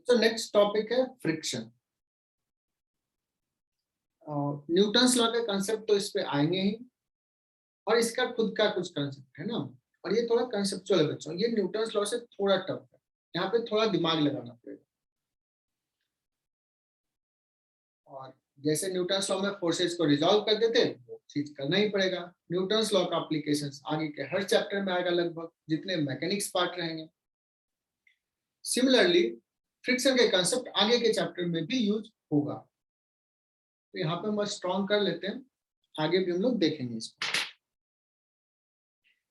तो next topic है friction. Newton's law के कंसेप्ट तो इस पे आएंगे ही, और इसका खुद का कुछ कंसेप्ट है ना, और ये थोड़ा कंसेप्चुअल है बच्चों, ये न्यूटन्स लॉ से थोड़ा टफ है, यहाँ पे थोड़ा दिमाग लगाना पड़ेगा। और जैसे न्यूटन्स लॉ में फोर्सेस को रिजॉल्व कर देते वो चीज करना ही पड़ेगा। न्यूटन्स लॉ का एप्लीकेशंस आगे के हर चैप्टर में आएगा, लगभग जितने मैकेनिक्स पार्ट रहेंगे। सिमिलरली फ्रिक्शन के कंसेप्ट आगे के चैप्टर में भी यूज होगा। तो यहाँ पे हम स्ट्रॉन्ग कर लेते हैं, आगे भी हम लोग देखेंगे इसको।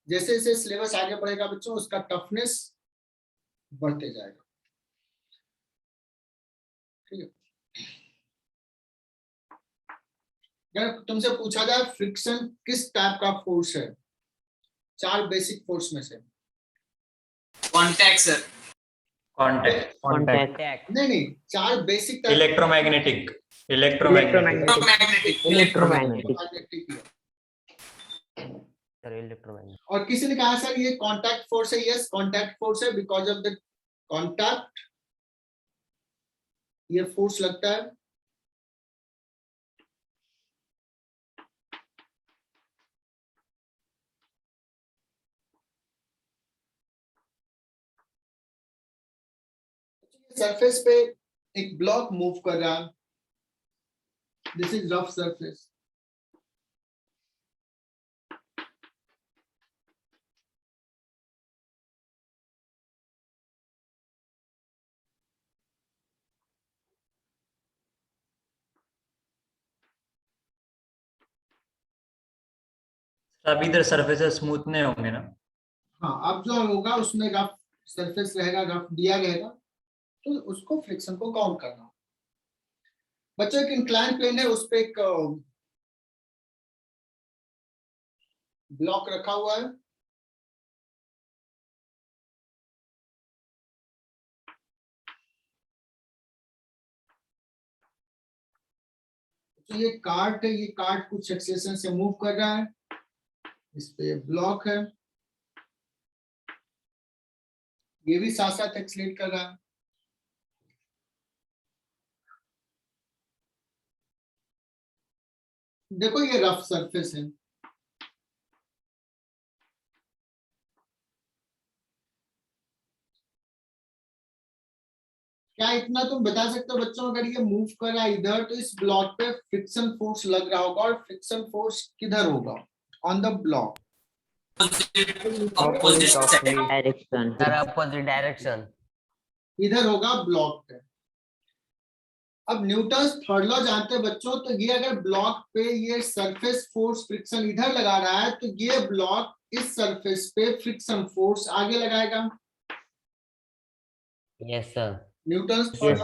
जैसे जैसे सिलेबस आगे बढ़ेगा बच्चों, उसका टफनेस बढ़ते जाएगा। ठीक है, अगर तुमसे पूछा जाए फ्रिक्शन किस टाइप का फोर्स है, चार बेसिक फोर्स में से। Contact sir. कांटेक्ट नहीं, चार बेसिक इलेक्ट्रोमैग्नेटिक और किसी ने कहा सर ये कांटेक्ट फोर्स है। यस, कांटेक्ट फोर्स है, बिकॉज ऑफ द कांटेक्ट ये फोर्स लगता है। सरफेस पे एक ब्लॉक मूव कर रहा है, दिस इज रफ सरफेस। अब इधर सरफेसेस स्मूथ नहीं होंगे ना। हाँ, अब जो होगा उसमें रफ सरफेस रहेगा, रफ दिया रहेगा, तो उसको फ्रिक्शन को काउंट करना। बच्चों एक इंक्लाइन प्लेन है, उस पे एक ब्लॉक रखा हुआ है, तो ये कार्ट है, ये कार्ट कुछ एक्सेलेरेशन से मूव कर रहा है, इस पे ब्लॉक है, ये भी साथ साथ एक्सलेट कर रहा है। देखो ये रफ सरफेस है, क्या इतना तुम बता सकते हो बच्चों, अगर ये मूव कर रहा है इधर तो इस ब्लॉक पे फ्रिक्शन फोर्स लग रहा होगा, और फ्रिक्शन फोर्स किधर होगा? On the block, opposite direction इधर होगा ब्लॉक पे। अब न्यूटन्स थर्ड लॉ जानते हैं बच्चों, तो ये अगर ब्लॉक पे ये सरफेस फोर्स फ्रिक्शन इधर लगा रहा है, तो ये ब्लॉक इस सरफेस पे फ्रिक्शन फोर्स आगे लगाएगा। Yes sir. Newton's third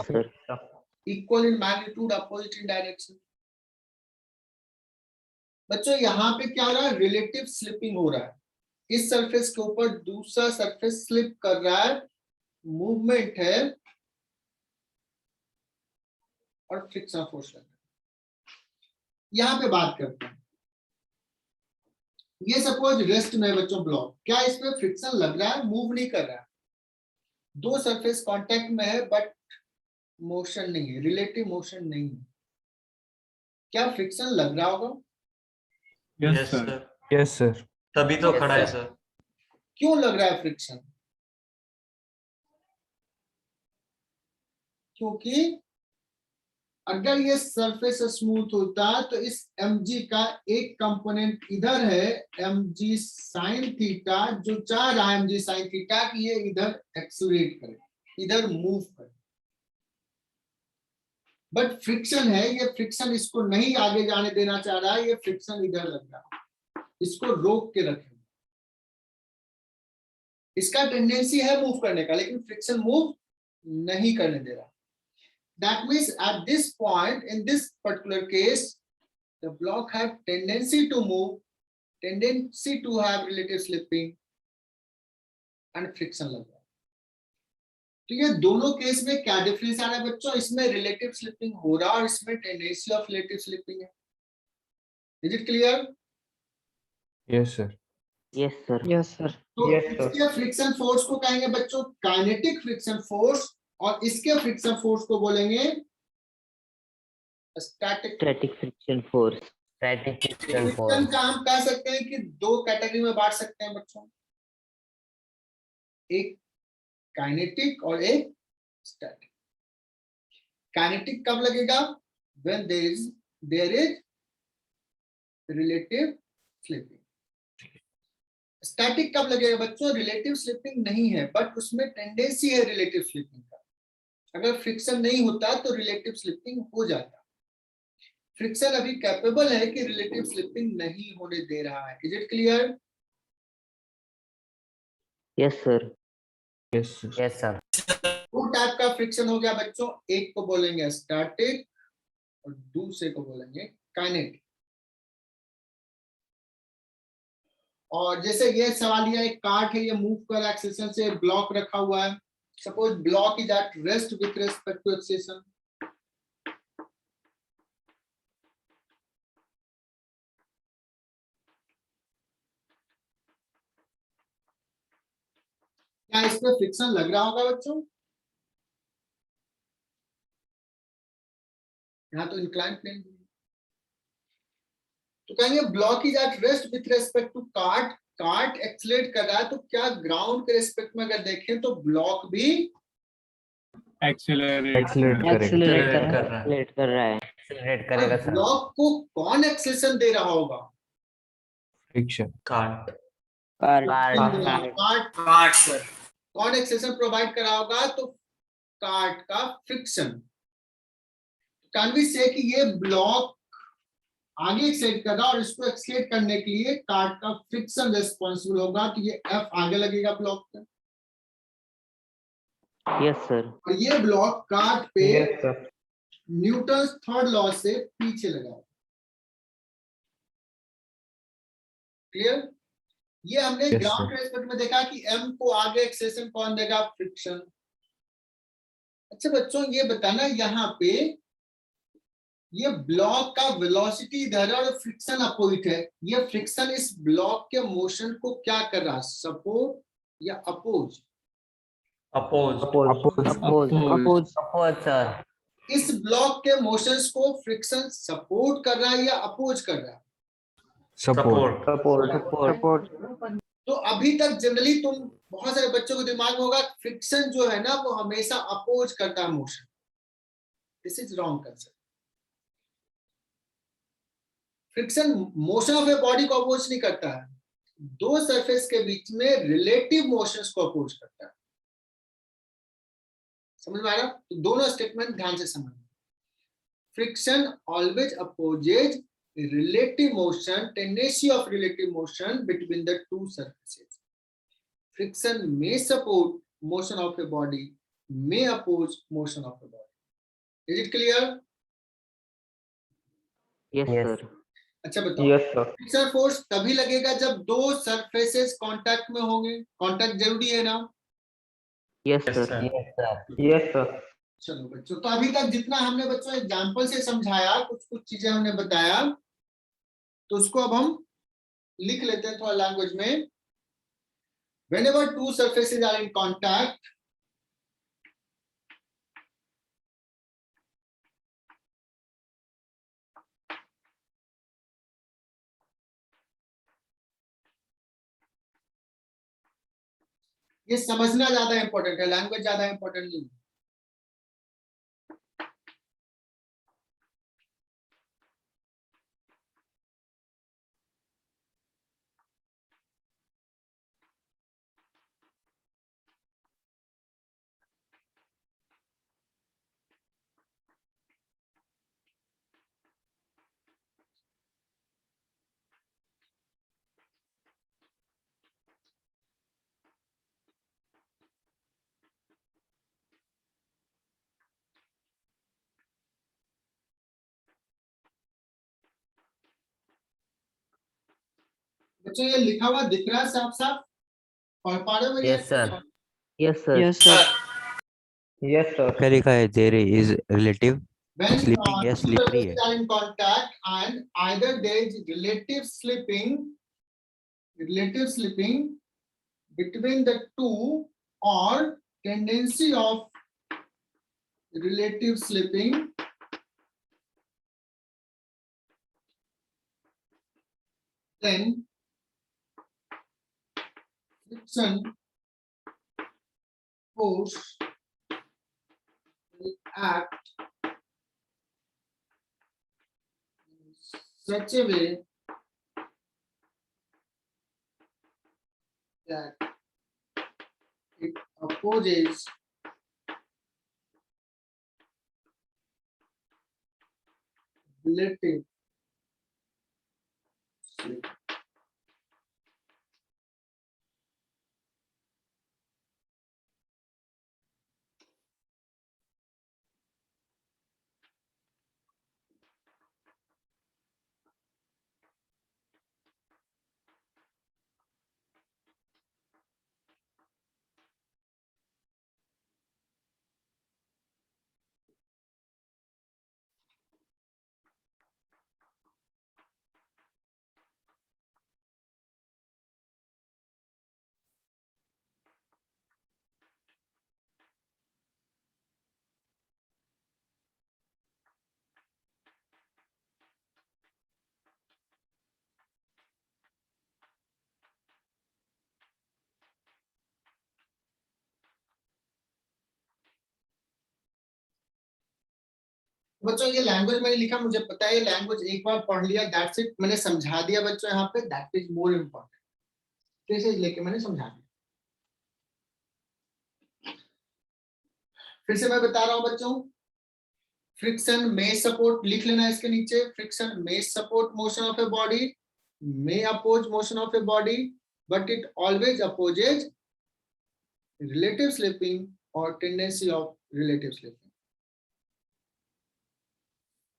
law, equal in magnitude, opposite in direction. बच्चों यहाँ पे क्या हो रहा है? रिलेटिव स्लिपिंग हो रहा है, इस सरफेस के ऊपर दूसरा सरफेस स्लिप कर रहा है, मूवमेंट है और फ्रिक्शन फोर्स लग रहा है। यहाँ पे बात करते हैं, ये सपोज रेस्ट में बच्चों ब्लॉक, क्या इसमें फ्रिक्शन लग रहा है? मूव नहीं कर रहा है, दो सरफेस कांटेक्ट में है बट मोशन नहीं है, रिलेटिव मोशन नहीं है, क्या फ्रिक्शन लग रहा होगा? यस सर, तभी तो खड़ा है सर। क्यों लग रहा है फ्रिक्शन? क्योंकि अगर ये सरफेस स्मूथ होता तो इस mg का एक कंपोनेंट इधर है, mg sin थीटा, जो चाह रहा है mg sin थीटा कि ये इधर एक्सलरेट करे, इधर मूव करे, बट फ्रिक्शन है, ये फ्रिक्शन इसको नहीं आगे जाने देना चाह रहा है, ये फ्रिक्शन इधर लग रहा है, इसको रोक के रखे। इसका टेंडेंसी है मूव करने का, लेकिन फ्रिक्शन मूव नहीं करने दे रहा। That means at this point, in this particular case, the block have tendency to move, tendency to have relative slipping and friction लग रहा है। तो ये दोनों केस में क्या डिफरेंस आ रहा है बच्चों? इसमें रिलेटिव स्लिपिंग हो रहा है और इसमें टेंडेंसी ऑफ रिलेटिव स्लिपिंग है। Is it clear? Yes sir. Yes sir. तो इसके फ्रिक्शन फोर्स को कहेंगे बच्चों काइनेटिक फ्रिक्शन फोर्स, और इसके फ्रिक्शन फोर्स को बोलेंगे static. Static friction force. Static friction friction force. का हम कह सकते हैं कि दो कैटेगरी में बांट सकते हैं बच्चों, एक काइनेटिक और एक स्टैटिक। काइनेटिक कब लगेगा? when there is relative slipping। Static कब लगेगा बच्चों? रिलेटिव स्लिपिंग नहीं है बट उसमें टेंडेंसी है रिलेटिव स्लिपिंग का। अगर फ्रिक्शन नहीं होता तो रिलेटिव स्लिपिंग हो जाता। फ्रिक्शन अभी कैपेबल है कि रिलेटिव स्लिपिंग नहीं होने दे रहा है। Is it clear? Yes sir. Yes, sir. Yes, sir. दो टाइप का फ्रिक्शन हो गया बच्चों, एक को बोलेंगे स्टैटिक और दूसरे को बोलेंगे काइनेटिक। और जैसे ये सवाल दिया, एक कार्ट है, ये मूव कर एक्सेलेरेशन से, ब्लॉक रखा हुआ है। Suppose block is at rest with respect to acceleration. क्या इस पे फ्रिक्शन लग रहा होगा बच्चों? यहाँ तो इंक्लाइन प्लेन, तो कहेंगे block is at rest with respect to cart. Cart accelerate कर रहा है, तो क्या ग्राउंड के रेस्पेक्ट में अगर देखें तो ब्लॉक भी एक्सेलरेट एक्सेलरेट कर रहा है। कर रहा है। Accelerate करेगा सर. ब्लॉक को कौन एक्सेलेरेशन दे रहा होगा? Friction Can't. Cart. Cart, sir. कौन एक्सेलेरेशन प्रोवाइड कर रहा होगा? तो कार्ट का फ्रिक्शन। कैन वी से कि ये ब्लॉक आगे एक्सेलेरेट कर रहा है और इसको एक्सेलेरेट करने के लिए कार्ट का फ्रिक्शन रिस्पॉन्सिबल होगा, तो ये एफ आगे लगेगा ब्लॉक पे। Yes sir. और ये ब्लॉक कार्ट पे न्यूटन थर्ड लॉ से पीछे लगा। क्लियर? ये हमने Yes, ग्राउंड sir. के रेस्पेक्ट में देखा कि एम को आगे एक्सेलेरेशन कौन देगा? फ्रिक्शन। अच्छा बच्चों, ये बताना यहाँ पे ये ब्लॉक का वेलोसिटी इधर है और फ्रिक्शन अपोजिट है। ये फ्रिक्शन इस ब्लॉक के मोशन को क्या कर रहा है? सपोर्ट या oppose? Oppose. Oppose. Support, sir. इस ब्लॉक के मोशंस को फ्रिक्शन सपोर्ट कर रहा है या अपोज कर रहा है? Support Support. तो अभी तक जनरली तुम बहुत सारे बच्चों को दिमाग में होगा फ्रिक्शन जो है ना वो हमेशा अपोज करता है motion. This is wrong concept. Friction motion of a body को अपोज नहीं करता है, दो सरफेस के बीच में रिलेटिव मोशंस को अपोज करता है। समझ में आ रहा? तो दोनों स्टेटमेंट ध्यान से समझना। Friction always opposes relative motion, tendency of relative motion between the two surfaces. Friction may support motion of a body, may oppose motion of a body. Is it clear? Yes Yes. Sir. अच्छा बताओ, friction force तभी लगेगा जब दो surfaces contact में होंगे। Contact जरूरी है ना? Yes Yes, sir. sir. Yes, sir. चलो बच्चों, तो अभी तक जितना हमने बच्चों एग्जाम्पल से समझाया, कुछ चीजें हमने बताया, तो उसको अब हम लिख लेते हैं थोड़ा लैंग्वेज में। Whenever two surfaces are in contact, ये समझना ज्यादा इंपॉर्टेंट है, लैंग्वेज ज्यादा इंपॉर्टेंट नहीं है। बच्चों ये लिखा हुआ दिख रहा है साफ साफ? पढ़ पा रहे हो मेरी? Yes, sir. Yes sir. Yes, sir. Yes, sir. क्या लिखा है? There is relative When Slipping या two slippery surfaces are in contact and either there is relative slipping between the two or tendency of relative slipping then friction force will act in such a way that it opposes relative slipping. बच्चों ये language मैंने लिखा, मुझे पता है ये language एक बार पढ़ लिया दैट्स इट, मैंने समझा दिया बच्चों यहाँ पे, दैट इज मोर इम्पोर्टेंट, कैसे लेके मैंने समझा दिया। फिर से मैं बता रहा हूँ बच्चों, फ्रिक्शन मे सपोर्ट, लिख लेना इसके नीचे, friction may support motion of a body, may oppose motion of a body, but it always opposes relative slipping or tendency of relative slipping.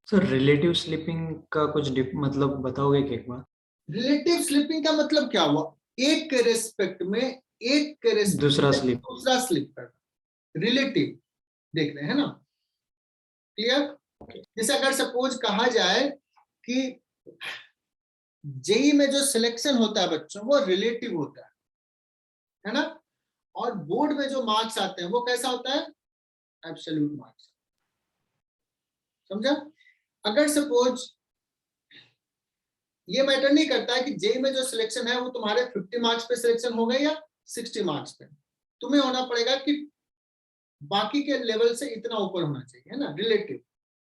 Sir relative slipping का कुछ मतलब बताओगे क्या एक बार? रिलेटिव स्लिपिंग का मतलब क्या हुआ? एक के रेस्पेक्ट में एक के रेस्पेक्ट दूसरा स्लिप, दूसरा स्लिप करना, रिलेटिव देख रहे हैं ना, क्लियर? जैसे अगर सपोज कहा जाए कि जेई में जो सिलेक्शन होता है बच्चों वो रिलेटिव होता है ना, और बोर्ड में जो मार्क्स आते हैं वो कैसा होता है? एब्सोल्यूट मार्क्स, समझा? अगर सपोज ये मैटर नहीं करता है कि जेई में जो सिलेक्शन है वो तुम्हारे 50 मार्क्स पे सिलेक्शन हो गए या 60 मार्क्स पे, तुम्हें होना पड़ेगा कि बाकी के लेवल से इतना ऊपर होना चाहिए, है ना, रिलेटिव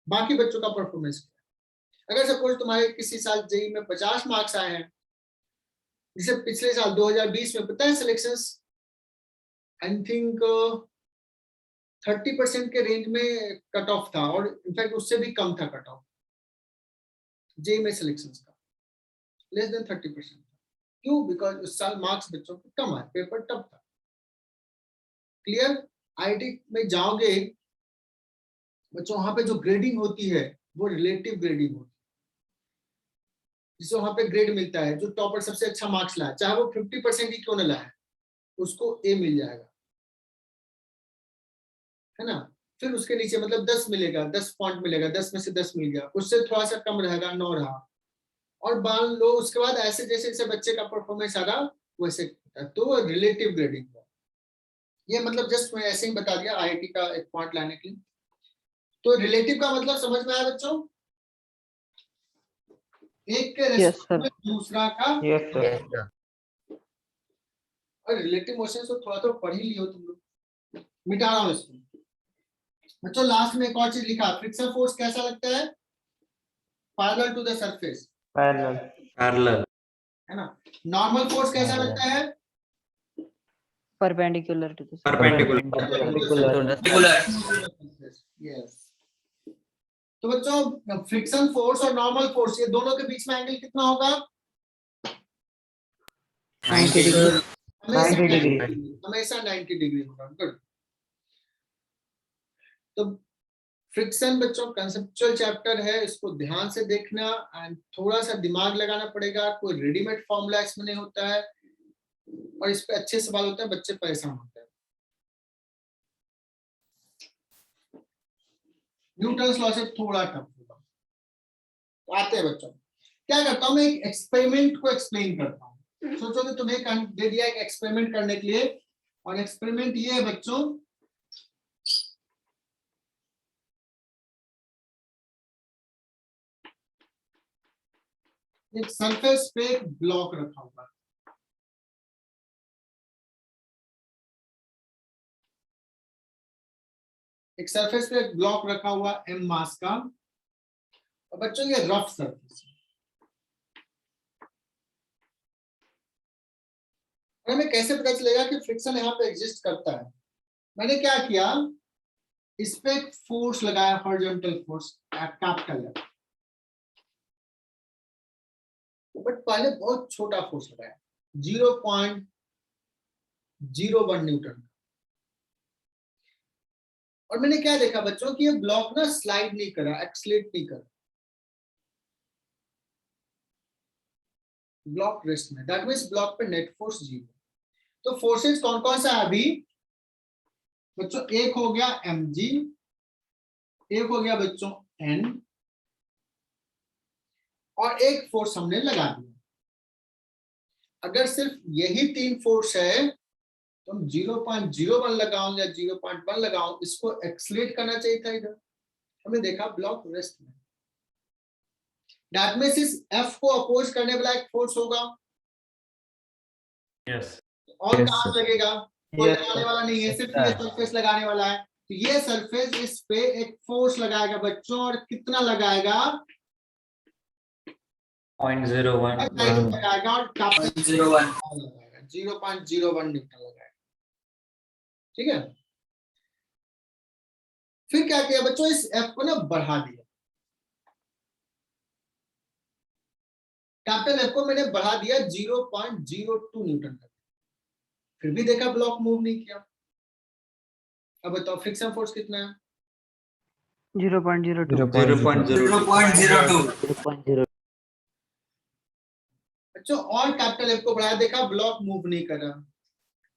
बाकी बच्चों का परफॉर्मेंस। अगर सपोज तुम्हारे किसी साल जेई में 50 मार्क्स आए हैं, जैसे पिछले साल 2020 में पता है सिलेक्शंस आई थिंक 30% के रेंज में कट ऑफ था, और इनफैक्ट उससे भी कम था कट ऑफ जेई में सिलेक्शंस का, लेस देन 30%। क्यों? बिकॉज उस साल मार्क्स बच्चों को कम आए, पेपर टफ था। क्लियर? आईआईटी में जाओगे बच्चों, वहां पे जो ग्रेडिंग होती है वो रिलेटिव ग्रेडिंग होती है, जिससे वहां पे ग्रेड मिलता है, जो टॉपर सबसे अच्छा मार्क्स लाए, चाहे वो 50% ही क्यों न लाए, उसको ए मिल जाएगा, है ना। फिर उसके नीचे मतलब 10 मिलेगा, 10 पॉइंट मिलेगा, 10 में से 10 मिल गया, उससे थोड़ा सा कम रहेगा, 9 रहा, और मान लो उसके बाद ऐसे जैसे जैसे बच्चे का परफॉर्मेंस आ रहा वैसे, तो रिलेटिव ग्रेडिंग। ये मतलब जस्ट मैं ऐसे ही बता दिया आईआईटी का एक पॉइंट लाने के लिए। तो रिलेटिव का मतलब समझ में आया बच्चों? एक के रेस्पेक्ट में दूसरा का, Yes, sir. और रिलेटिव मोशन तो थोड़ा तो पढ़ ही लियो तुम लोग, मिटा रहा हूं इसको बच्चों। लास्ट में एक और चीज लिखा, फ्रिक्शन फोर्स कैसा लगता है? Parallel to the surface, parallel, है ना। नॉर्मल फोर्स कैसा लगता है? perpendicular to the perpendicular. Yes. तो बच्चों फ्रिक्शन फोर्स और नॉर्मल फोर्स, ये दोनों के बीच में एंगल कितना होगा? 90 degree. 90 degree. हमेशा 90 डिग्री होगा। गुड। तो फ्रिक्शन बच्चों कंसेप्चुअल चैप्टर है, इसको ध्यान से देखना एंड थोड़ा सा दिमाग लगाना पड़ेगा, कोई रेडीमेड फॉर्मूला इसमें नहीं होता है, और इस पे अच्छे सवाल होते हैं, बच्चे परेशान होते हैं। न्यूटन्स लॉ से थोड़ा टफ होगा, तो आते हैं बच्चों। क्या करता हूं मैं, एक एक्सपेरिमेंट को एक्सप्लेन करता हूं। सोचो कि तुम्हें दे दिया एक एक्सपेरिमेंट करने के लिए, और एक्सपेरिमेंट ये है बच्चों एक सरफेस पे एक ब्लॉक रखा हुआ है, एक सरफेस पे एक ब्लॉक रखा हुआ m मास का, और बच्चों ये रफ सरफेस है। हमें कैसे पता चलेगा कि फ्रिक्शन यहाँ पे एग्जिस्ट करता है? मैंने क्या किया, इस पे एक फोर्स लगाया, हॉरिजॉन्टल फोर्स कैपिटल है, बट पहले बहुत छोटा फोर्स लगाया 0.01 न्यूटन, और मैंने क्या देखा बच्चों कि ये ब्लॉक ना स्लाइड नहीं करा, एक्सलेट नहीं करा, ब्लॉक रेस्ट में, दैट मींस ब्लॉक पे नेट फोर्स 0। तो फोर्सेस कौन कौन सा है अभी बच्चों? एक हो गया mg, एक हो गया बच्चों n, और एक फोर्स हमने लगा दिया। अगर सिर्फ यही 3 फोर्स है तो हम 0.01 लगाऊं या 0.1 लगाऊं, इसको एक्सलेट करना चाहिए था इधर, हमने देखा ब्लॉक रेस्ट में। दैट मींस इस F को अपोज करने वाला एक फोर्स होगा, यस और Yes, कहां sir. लगेगा? कोई Yes, लगाने sir. वाला नहीं है, Yes, सिर्फ sir. ये सरफेस लगाने वाला है। तो ये सरफेस इस पे एक फोर्स लगाएगा बच्चों, और कितना लगाएगा? 0.01 लगाएगा, और 0.01 न्यूटन लगाएगा। ठीक है, फिर क्या किया बच्चों, इस F को ना बढ़ा दिया, कैपिटल F को मैंने बढ़ा दिया 0.02 न्यूटन तक, फिर भी देखा ब्लॉक मूव नहीं किया। अब बताओ फ्रिक्शन फोर्स कितना है? 0.02. 0.02 बच्चों और कैपिटल F को बढ़ाया, देखा ब्लॉक मूव नहीं कर रहा,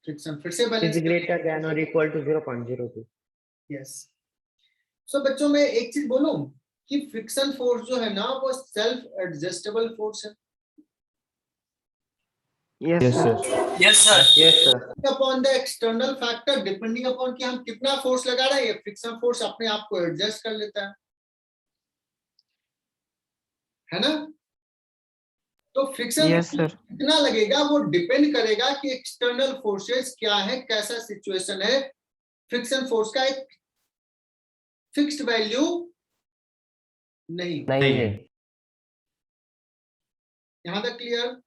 फ्रिक्शन फिर से balance. greater than or equal to 0.02. Yes. So बच्चों में एक चीज बोलूं कि फ्रिक्शन फोर्स जो है ना वो सेल्फ एडजस्टेबल फोर्स है। Yes, Yes, sir. sir. Yes, sir. Upon the external factor, depending upon कि हम कितना फोर्स लगा रहे हैं, फ्रिक्शन फोर्स अपने आप को एडजस्ट कर लेता है ना? तो फ्रिक्शन Yes, sir. कितना लगेगा वो डिपेंड करेगा कि एक्सटर्नल फोर्सेस क्या है, कैसा सिचुएशन है। फ्रिक्शन फोर्स का एक फिक्स्ड वैल्यू नहीं, नहीं है। यहां तक क्लियर?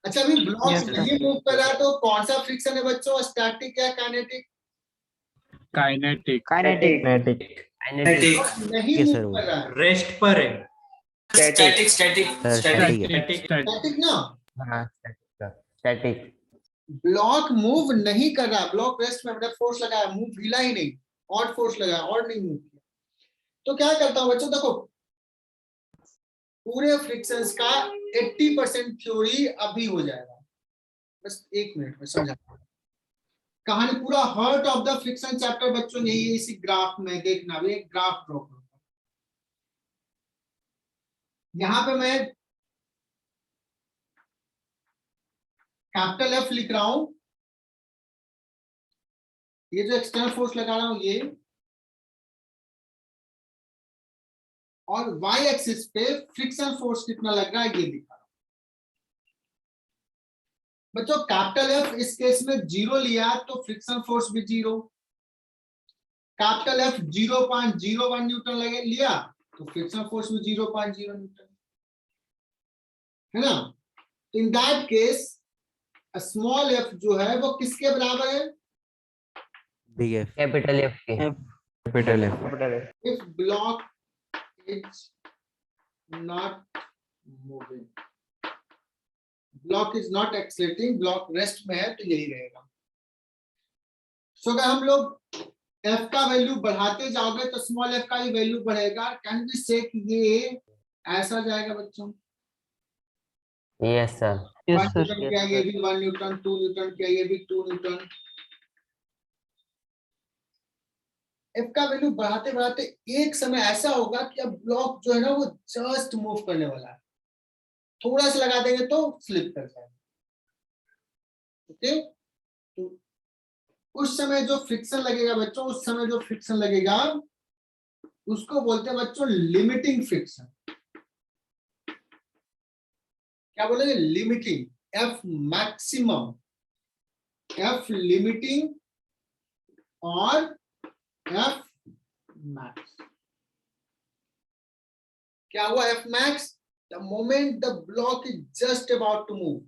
अच्छा, अभी ब्लॉक Yes, sir. नहीं मूव कर रहा तो कौन सा फ्रिक्शन है बच्चों, स्टैटिक या काइनेटिक? Kinetic. Kinetic. Kinetic. नहीं Yes, मूव sir. कर रहा है, रेस्ट पर है Static. Sir, static है. स्टैटिक ना, हाँ, static. ब्लॉक मूव नहीं कर रहा, ब्लॉक रेस्ट में, हमने फोर्स लगाया, मूव हिला ही नहीं, और फोर्स लगाया और नहीं मूव किया। तो क्या करता हूं बच्चों, देखो पूरे फ्रिक्शंस का 80% थ्योरी अभी हो जाएगा, बस 1 मिनट में समझा। कहानी पूरा heart of the friction chapter बच्चों यही है, इसी ग्राफ में देखना, भी एक ग्राफ ड्रॉ करूंगा। यहां पे मैं कैपिटल F लिख रहा हूं, ये जो एक्सटर्नल फोर्स लगा रहा हूं ये, और y एक्सिस पे फ्रिक्शन फोर्स कितना लग रहा है ये दिखा रहा हूं। बच्चों कैपिटल F इस केस में 0 लिया तो फ्रिक्शन फोर्स भी 0, कैपिटल F 0.01 न्यूटन लगे लिया तो फ्रिक्शन फोर्स भी 0.0 न्यूटन, है ना? In that case small f जो है वो किसके बराबर है? Big F. Capital F के। Capital F. Capital F. If block is not moving, block is not accelerating, block rest में है, तो यही रहेगा। सो अगर हम लोग f का वैल्यू बढ़ाते जाओगे तो स्मॉल f का भी वैल्यू बढ़ेगा। कैन वी से कि ये ऐसा जाएगा बच्चों? Yes, sir. Yes, 1 sir. Newton किया ये भी 1 न्यूटन, 2 न्यूटन किया ये भी 2 न्यूटन। F का वैल्यू बढ़ाते बढ़ाते एक समय ऐसा होगा कि अब ब्लॉक जो है ना वो जस्ट मूव करने वाला है, थोड़ा सा लगा देंगे तो स्लिप कर जाएगा। ओके, तो उस समय जो फ्रिक्शन लगेगा बच्चों, उस समय जो फ्रिक्शन लगेगा उसको बोलते हैं बच्चों लिमिटिंग फ्रिक्शन। क्या बोलेंगे, limiting, F maximum, F limiting और एफ मैक्स। क्या हुआ F max? The moment the block is just about to move.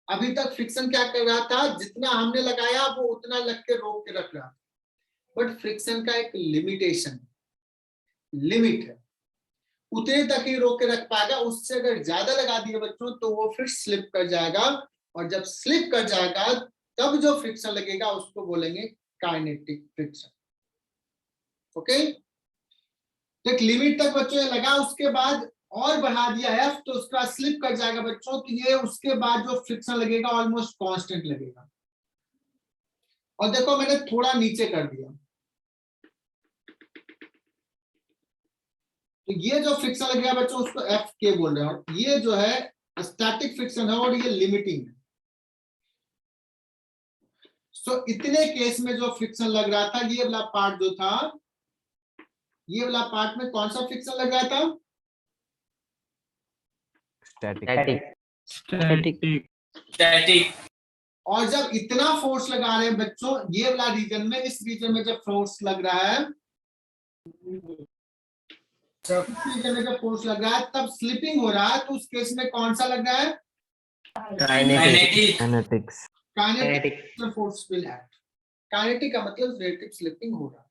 अभी तक फ्रिक्शन क्या कर रहा था, जितना हमने लगाया वो उतना लग के रोक के रख रहा था, बट फ्रिक्शन का एक लिमिटेशन, लिमिट है, उतने तक ही रोक के रख पाएगा। उससे अगर ज्यादा लगा दिए बच्चों तो वो फिर स्लिप कर जाएगा, और जब स्लिप कर जाएगा तब जो फ्रिक्शन लगेगा उसको बोलेंगे काइनेटिक फ्रिक्शन। ओके, एक लिमिट तक बच्चों ये लगा, उसके बाद और बढ़ा दिया एफ तो उसका स्लिप कर जाएगा बच्चों, तो ये उसके बाद जो फ्रिक्शन लगेगा ऑलमोस्ट कांस्टेंट लगेगा। और देखो मैंने थोड़ा नीचे कर दिया, तो ये जो फ्रिक्शन लगेगा बच्चों उसको एफ के बोल रहे हैं, और ये जो है स्टैटिक फ्रिक्शन है और ये लिमिटिंग है। सो इतने केस में जो फ्रिक्शन लग रहा था, ये वाला पार्ट जो था, ये वाला पार्ट में कौन सा फ्रिक्शन लग रहा था? स्टैटिक। स्टैटिक। और जब इतना फोर्स लगा रहे हैं बच्चों ये वाला रीजन में, इस रीजन में जब फोर्स लग रहा है, इस रीजन में जब फोर्स लग रहा है तब स्लिपिंग हो रहा है, तो उस केस में कौन सा लग रहा है? Kinetics. Kinetic force will act. Kinetic का मतलब रिलेटिव स्लिपिंग हो रहा है।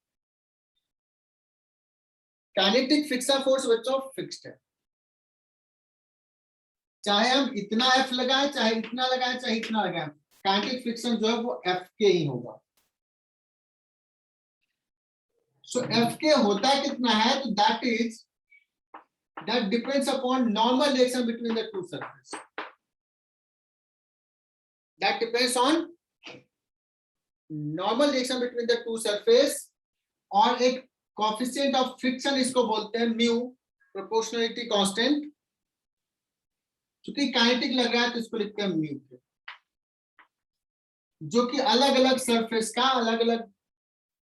काइनेटिक फ्रिक्शन फोर्स बच्चों फिक्स्ड है, चाहे हम इतना एफ लगाए, चाहे इतना लगाए, चाहे इतना लगाए, काइनेटिक फ्रिक्शन जो है वो एफ के ही होगा। सो एफ के होता कितना है, तो that depends upon normal reaction between the two surfaces. That depends on normal reaction between the two surface, और एक coefficient of friction इसको बोलते हैं म्यू, proportionality constant। चूंकि काइनेटिक लग रहा है तो इसको लिखते हैं म्यू, जो कि अलग अलग सरफेस का अलग अलग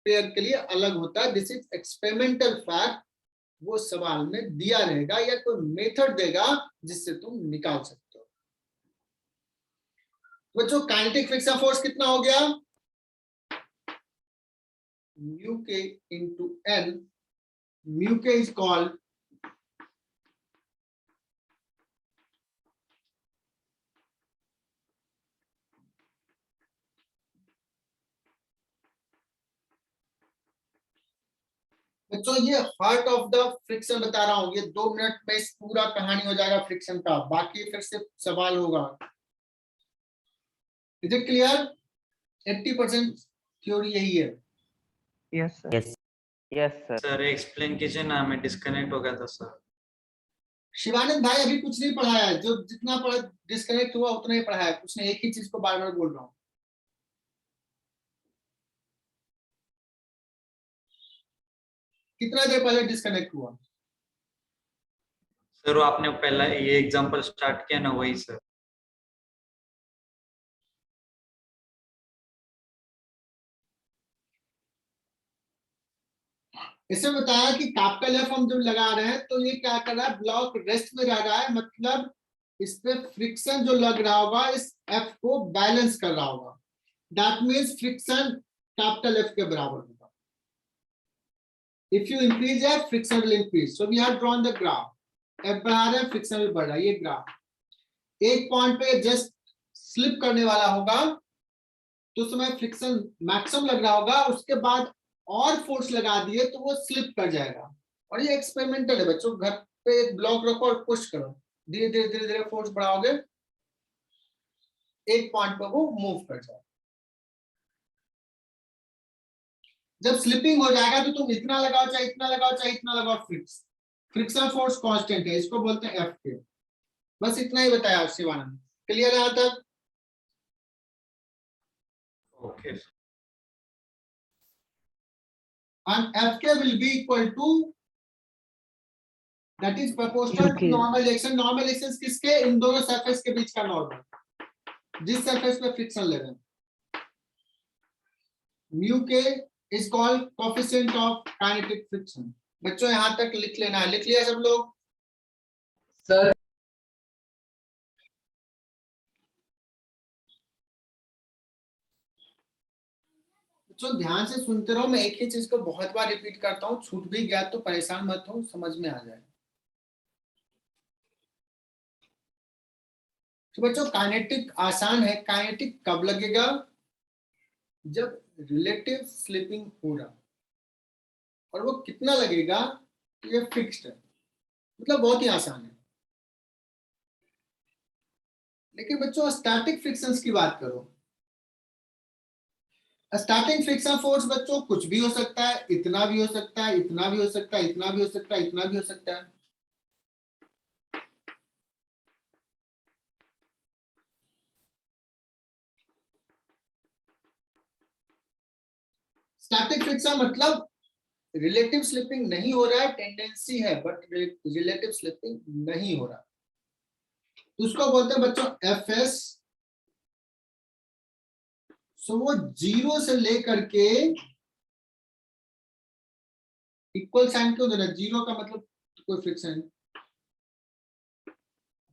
पेयर के लिए अलग होता है। दिस इज एक्सपेरिमेंटल फैक्ट, वो सवाल में दिया रहेगा या कोई मेथड देगा जिससे तुम निकाल सकते हो। बच्चों काइनेटिक फ्रिक्शन फोर्स कितना हो गया? म्यू के इंटू एन। म्यू के इज कॉल्ड बच्चों, ये हार्ट ऑफ द फ्रिक्शन बता रहा हूं, ये 2 मिनट में इस पूरा कहानी हो जाएगा फ्रिक्शन का, बाकी फिर से सवाल होगा। Is it clear? 80% थ्योरी यही है। Yes sir. Yes sir. Sir explain कीजिए ना, हमें डिस्कनेक्ट हो गया था सर। शिवानंद भाई अभी कुछ नहीं पढ़ाया है, जो जितना पढ़ा डिस्कनेक्ट हुआ उतना ही पढ़ाया है, कुछ नहीं, एक ही चीज को बार बार बोल रहा हूँ। कितना देर पहले डिस्कनेक्ट हुआ? सर वो आपने पहला ये एग्जांपल स्टार्ट किया ना, वही सर। इसमें बताया कि कैपिटल एफ हम जब लगा रहे हैं तो ये क्या कर रहा है, ब्लॉक रेस्ट में रह रहा है, मतलब इस पे फ्रिक्शन जो लग रहा होगा इस एफ को बैलेंस कर रहा होगा। That means friction capital F के बराबर होगा। If you increase F friction will increase. So we have drawn the graph. F बढ़ा रहे हैं फ्रिक्शन विल बढ़ रहा है, ये ग्राफ एक पॉइंट पे जस्ट स्लिप करने वाला होगा तो समय फ्रिक्शन मैक्सिमम लग रहा होगा, उसके बाद और फोर्स लगा दिए तो वो स्लिप कर जाएगा। और ये एक्सपेरिमेंटल है बच्चों, घर पे एक ब्लॉक रखो और पुश करो, धीरे धीरे धीरे धीरे फोर्स बढ़ाओगे, एक पॉइंट पर वो मूव कर जाएगा। जब स्लिपिंग हो जाएगा तो तुम इतना लगाओ चाहे इतना लगाओ चाहे इतना लगाओ, फ्रिक्शन फोर्स कांस्टेंट है, इसको बोलते हैं एफ के। बस इतना ही बताया शिवानंद, क्लियर है यहाँ तक? Okay. And Fk will be equal to, that is proportional to Okay. normal reaction। Normal reaction किसके? इन दोनों सरफेस के बीच का नॉर्मल, जिस सरफेस पे फ्रिक्शन ले रहे हैं। म्यू के is called coefficient of kinetic friction. बच्चों यहां तक लिख लेना है, लिख लिया सब लोग? सर तो ध्यान से सुनते रहो, मैं एक ही चीज को बहुत बार रिपीट करता हूँ, छूट भी गया तो परेशान मत हो, समझ में आ जाए। तो बच्चों काइनेटिक आसान है। काइनेटिक कब लगेगा? जब रिलेटिव स्लिपिंग हो रहा, और वो कितना लगेगा ये फिक्स्ड है, मतलब बहुत ही आसान है। लेकिन बच्चों स्टैटिक फ्रिक्शंस की बात करो, स्टार्टिंग फ्रिक्शन फोर्स बच्चों कुछ भी हो सकता है, इतना भी हो सकता है, इतना भी हो सकता है, इतना भी हो सकता है, इतना भी हो सकता है। स्टैटिक फ्रिक्शन मतलब रिलेटिव स्लिपिंग नहीं हो रहा है, टेंडेंसी है, बट रिलेटिव स्लिपिंग नहीं हो रहा, तो उसको बोलते हैं बच्चों एफ एस। सो वो जीरो से लेकर के, इक्वल साइन क्यों देना, जीरो का मतलब कोई फ्रिक्शन,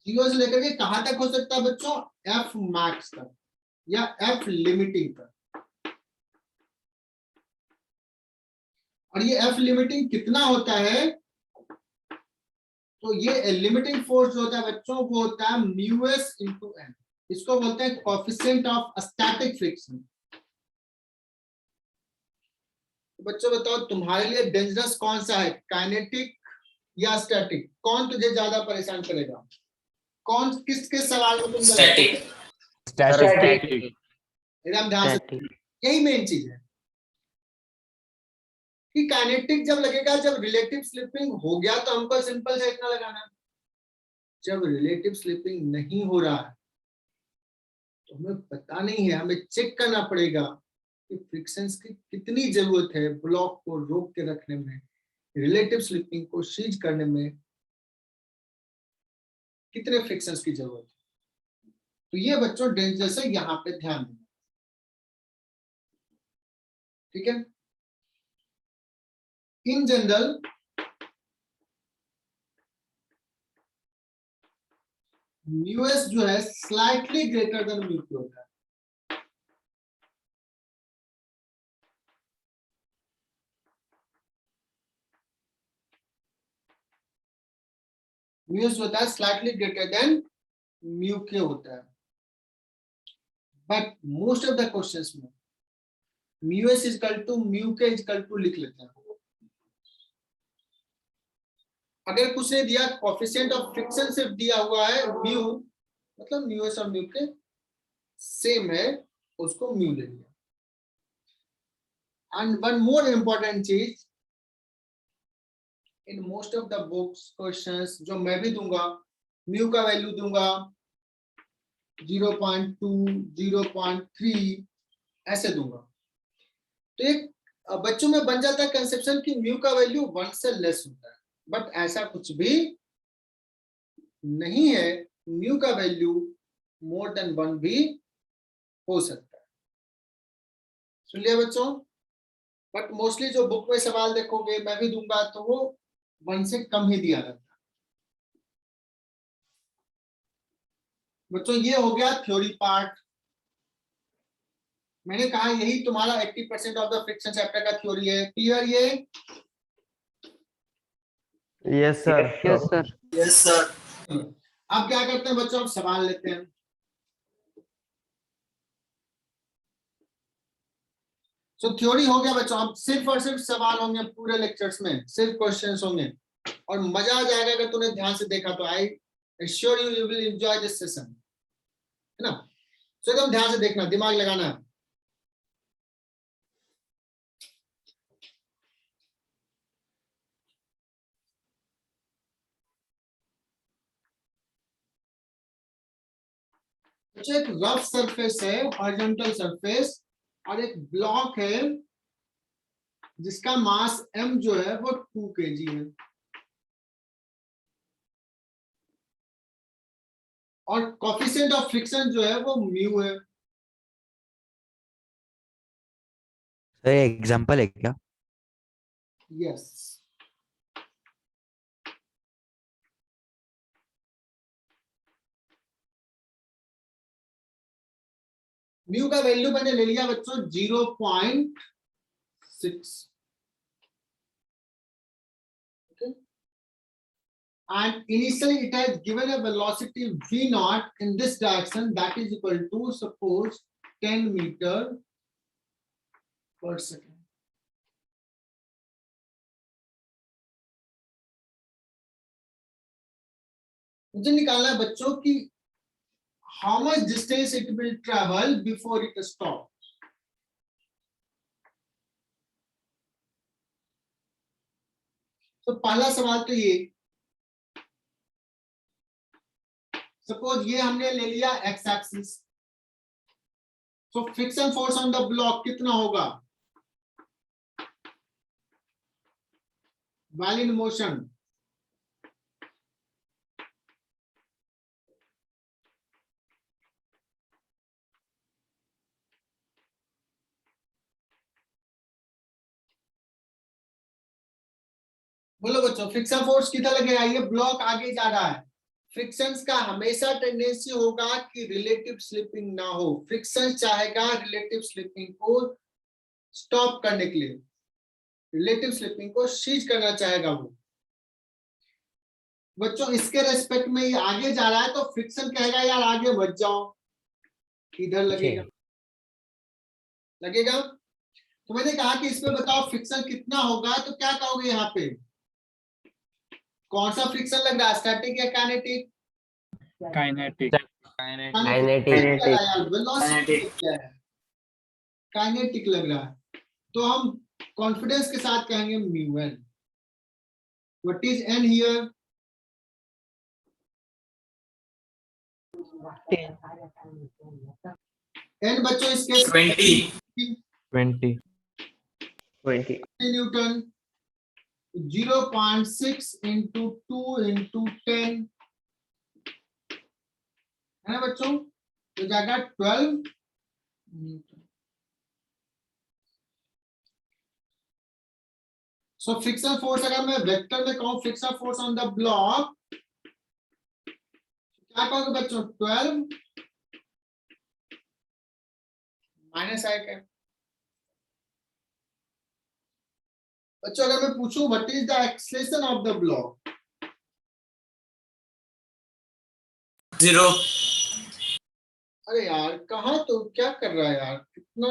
जीरो से लेकर के कहां तक हो सकता है बच्चों? एफ मैक्स तक या एफ लिमिटिंग तक। और ये एफ लिमिटिंग कितना होता है? तो ये लिमिटिंग फोर्स जो होता है बच्चों वो होता है म्यू एस इंटू एन, इसको बोलते हैं कोएफिशिएंट ऑफ स्टैटिक फ्रिक्शन। तो बच्चों बताओ तुम्हारे लिए डेंजरस कौन सा है, काइनेटिक या स्टैटिक? कौन तुझे ज्यादा परेशान करेगा? कौन किसके सवाल में तुम स्टैटिक। Static. एकदम ध्यान से, यही मेन चीज है कि काइनेटिक जब लगेगा जब रिलेटिव स्लिपिंग हो गया, तो हमको सिंपल से इतना लगाना है। जब रिलेटिव स्लिपिंग नहीं हो रहा है तो हमें पता नहीं है, हमें चेक करना पड़ेगा कि फ्रिक्शंस की कितनी जरूरत है ब्लॉक को रोक के रखने में, रिलेटिव स्लिपिंग को सीज करने में कितने फ्रिक्शंस की जरूरत है। तो ये बच्चों डेंजर से यहाँ पे ध्यान देना, ठीक है। इन जनरल म्यू एस जो है slightly greater than mu Q होता है। म्यू एस होता है slightly greater than mu K होता है, but most of the questions में mu S equal to mu K equal to लिख लेते हैं। अगर कुछ ने दिया कोएफिशिएंट ऑफ फ्रिक्शन सिर्फ दिया हुआ है म्यू, मतलब म्यू एस और म्यू के सेम है, उसको म्यू ले लिया। एंड वन मोर इंपॉर्टेंट चीज, in most of the books questions जो मैं भी दूंगा, म्यू का वैल्यू दूंगा 0.2, 0.3 ऐसे दूंगा। तो एक बच्चों में बन जाता है कंसेप्शन कि म्यू का वैल्यू 1 से लेस होता है, बट ऐसा कुछ भी नहीं है। म्यू का वैल्यू मोर देन 1 भी हो सकता है। सुन लिया बच्चों? बट मोस्टली जो बुक में सवाल देखोगे, मैं भी दूंगा, तो वो 1 से कम ही दिया रहता है। बच्चों ये हो गया थ्योरी पार्ट। मैंने कहा यही तुम्हारा 80% ऑफ द फ्रिक्शन चैप्टर का थ्योरी है। क्लियर ये? Yes sir. Yes sir. Yes sir. अब क्या करते हैं बच्चों, अब सवाल लेते हैं। सो थ्योरी हो गया बच्चों, अब सिर्फ और सिर्फ सवाल होंगे पूरे लेक्चर्स में, सिर्फ क्वेश्चंस होंगे और मजा आ जाएगा अगर तूने ध्यान से देखा तो। I assure you will enjoy this session, है ना। सो एकदम ध्यान से देखना, दिमाग लगाना है। एक रफ सरफेस है, हॉरिजॉन्टल सरफेस, और एक ब्लॉक है जिसका मास m जो है वो 2 kg है, और कोएफिशिएंट ऑफ फ्रिक्शन जो है वो म्यू है। सर एग्जांपल है क्या? यस, म्यू का वैल्यू मैंने ले लिया बच्चों 0.6, okay? And initially it has given a velocity v naught in this direction, that is equal to suppose 10 meter per second. मुझे निकालना है बच्चों की how much distance it will travel before it stops. तो पहला सवाल तो ये, सपोज ये हमने ले लिया x एक्सिस, तो friction force on the block कितना होगा while in motion? बोलो बच्चों, फ्रिक्शन फोर्स कितना लगेगा? ये ब्लॉक आगे जा रहा है, फ्रिक्शन का हमेशा टेंडेंसी होगा कि रिलेटिव स्लिपिंग ना हो, फ्रिक्शन चाहेगा रिलेटिव स्लिपिंग को स्टॉप करने के लिए, रिलेटिव स्लिपिंग को सीज करना चाहेगा वो। बच्चों इसके रेस्पेक्ट में ये आगे जा रहा है तो फ्रिक्शन कहेगा यार आगे मत जाओ, इधर लगेगा, लगेगा। तो मैंने कहा कि इसमें बताओ फ्रिक्शन कितना होगा, तो क्या कहोगे यहाँ पे, कौन सा फ्रिक्शन लग रहा है, स्टैटिक या काइनेटिक? काइनेटिक। काइनेटिक लग रहा है, तो हम कॉन्फिडेंस के साथ कहेंगे mu N. What is N here? 10. N बच्चों इसके 20 न्यूटन, 0.6 into 2 into 10 है ना बच्चों, तो जाएगा 12 न्यूटन। सो फ्रिक्शन फोर्स अगर मैं वेक्टर में कहूं friction force on the block, क्या कहोगे बच्चों, 12 माइनस आई कैप। बच्चों अगर मैं पूछूं what is the acceleration of the block, 0। अरे यार कहाँ, तो क्या कर रहा है यार, कितना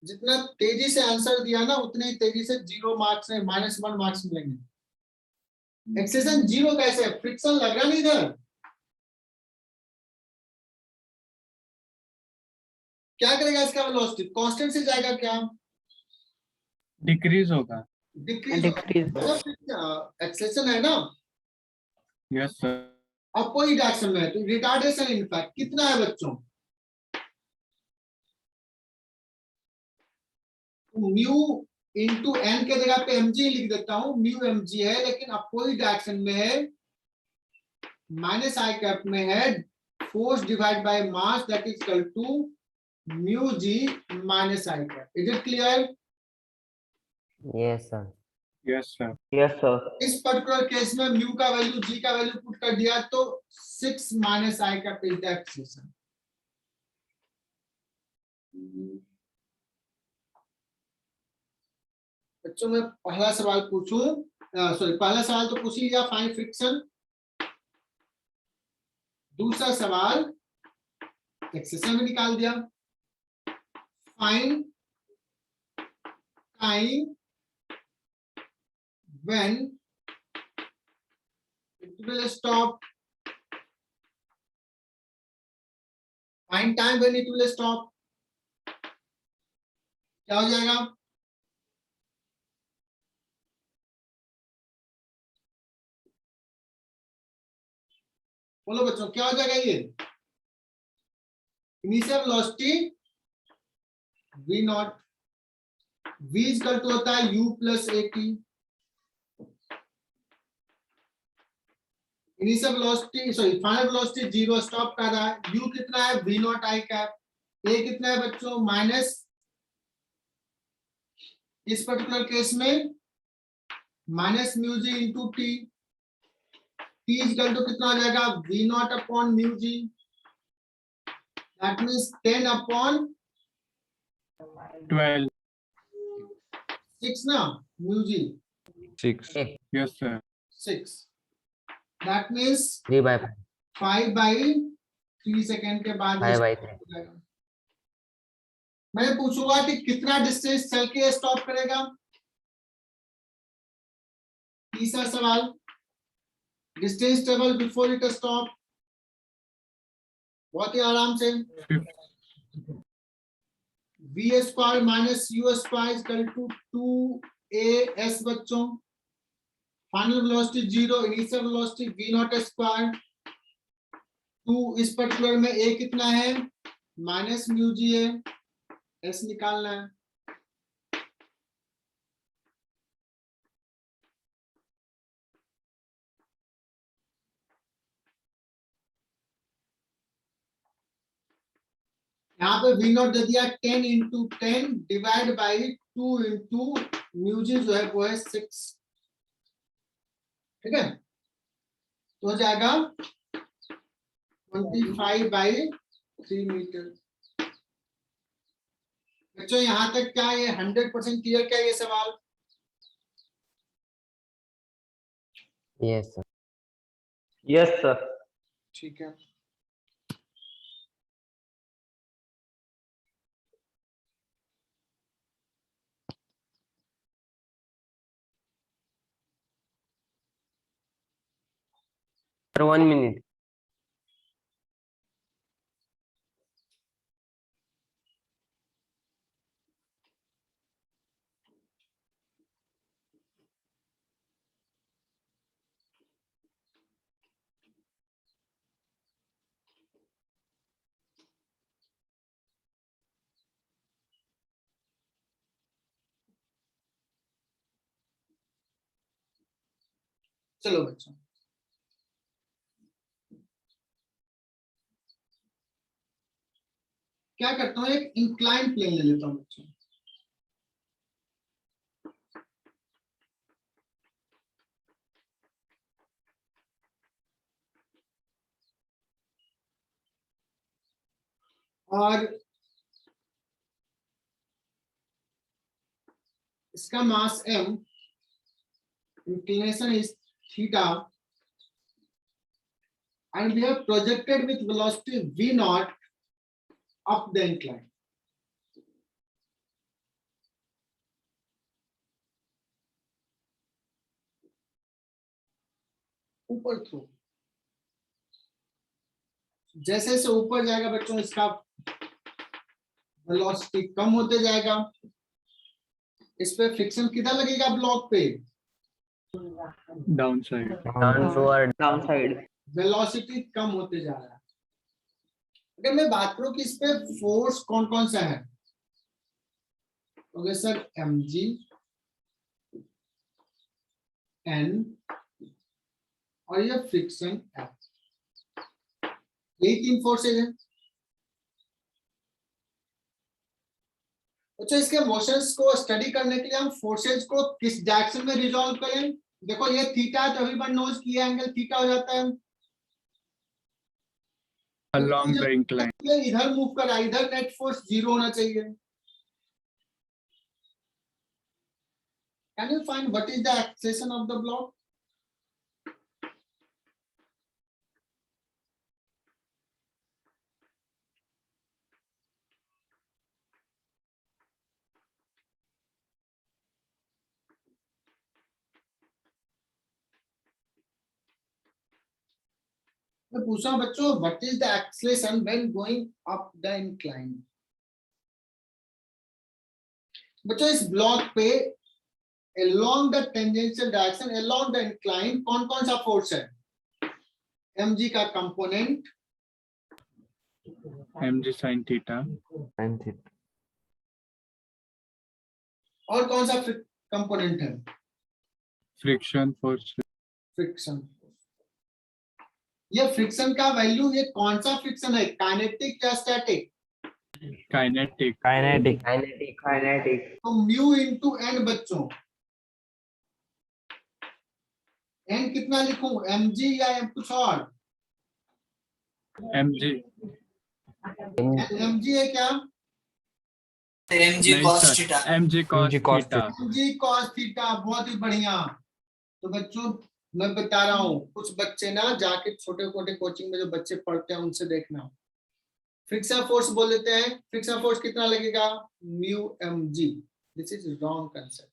जितना तेजी से आंसर दिया ना उतने ही तेजी से 0 मार्क्स में -1 मार्क्स मिलेंगे। एक्सेलरेशन 0 कैसे, फ्रिक्शन लग रहा नहीं इधर, क्या करेगा इसका वेलोसिटी, कांस्टेंट से जाएगा क्या, डिक्रीज होगा। डिक्रीज, एक्सेलरेशन है ना, यस सर। अपोजिट डायरेक्शन में है, तो रिटार्डेशन इनफैक्ट कितना है बच्चों, म्यू इंटू एन के जगह पे mg लिख देता हूं, म्यू mg है लेकिन अपोजिट डायरेक्शन में है, माइनस आई कैप में है, force divide by mass that is equal to mu g minus I cap. Is it clear? Yes, sir. Yes sir. Yes, sir. इस पर्टिकुलर केस में mu का value g का value put कर दिया तो 6 minus I cap is the acceleration. बच्चों में पहला सवाल पूछूं, सॉरी पहला सवाल तो पूछ ही लिया, फाइंड फ्रिक्शन। दूसरा सवाल एक्सेलरेशन में निकाल दिया, find time when it will stop, find time when it will stop, क्या हो जाएगा, बोलो बच्चों क्या हो जाएगा ये, initial velocity v not, v equal to होता है u plus at, initial velocity sorry final velocity 0 stop कर रहा है, u कितना है v not I cap, a कितना है बच्चों माइनस, इस पर्टिकुलर केस में minus mu g into T, T equal to कितना हो जाएगा v not upon mu g, That means 10 upon 12. 6 now, mu g, 6. Yes, sir. 6. That means 3/5. 5 by 3 second के बाद 5/3. मैं पूछूंगा कि कितना डिस्टेंस चल के स्टॉप करेगा। तीसरा सवाल, distance travel before it stop. बहुत ही आराम से, v square minus u square equal to 2as बच्चों। Final velocity 0, initial velocity v not square 2, इस पर्टिकुलर में a कितना है माइनस म्यू जी है, s निकालना है। यहाँ पे v नॉट दे दिया 10 into 10 divide by 2 into mu G जो है वो है 6। ठीक है, तो हो जाएगा 25 बाई 3 मीटर। बच्चों यहाँ तक क्या ये 100% क्लियर क्या ये सवाल? Yes, sir. Yes, sir. ठीक है, For 1 minute. चलो बच्चों क्या करता हूँ, एक इंक्लाइन प्लेन ले लेता हूँ बच्चों। और इसका मास m, inclination is theta, and we have projected with velocity v naught up the incline. ऊपर थ्रू, जैसे जैसे ऊपर जाएगा बच्चों इसका वेलोसिटी कम होते जाएगा। इस पे फ्रिक्शन कितना लगेगा ब्लॉक पे? Downside. Downward. Downside. वेलोसिटी कम होते जा रहा है। अगर मैं बात करूं कि इस पे फोर्स कौन कौन सा है, तो सर mg, n और ये फ्रिक्शन F, यही 3 फोर्सेज हैं। अच्छा, इसके मोशंस को स्टडी करने के लिए हम फोर्सेज को किस डायरेक्शन में रिजॉल्व करें? देखो ये थीटा है तो एवरीवन नोज कि ये एंगल थीटा हो जाता है। Along the incline. ये इधर मूव कर रहा है, इधर नेट फोर्स 0 होना चाहिए। Can you find what is the acceleration of the block? मैं पूछ रहा हूं बच्चों, what is the acceleration when going up the incline? बच्चों इस ब्लॉक पे along the tangential direction along the incline कौन कौन सा फोर्स है? mg का कंपोनेंट, mg sin theta. और कौन सा कंपोनेंट है? Friction force. फ्रिक्शन। ये फ्रिक्शन का वैल्यू ये कौन सा फ्रिक्शन है, काइनेटिक या स्टैटिक? Kinetic. Kinetic. Kinetic. तो म्यू इंटू एन बच्चों, एन कितना लिखूं, mg या कुछ और? mg. mg है क्या? mg नहीं cos sir, theta. mg cos cos theta. mg cos theta, बहुत ही बढ़िया। तो बच्चों मैं बता रहा हूँ, कुछ बच्चे ना जाके छोटे मोटे कोचिंग में जो बच्चे पढ़ते हैं उनसे देखना, फ्रिक्शन फोर्स बोल देते हैं। फ्रिक्शन फोर्स कितना लगेगा? Mu mg। This is wrong concept.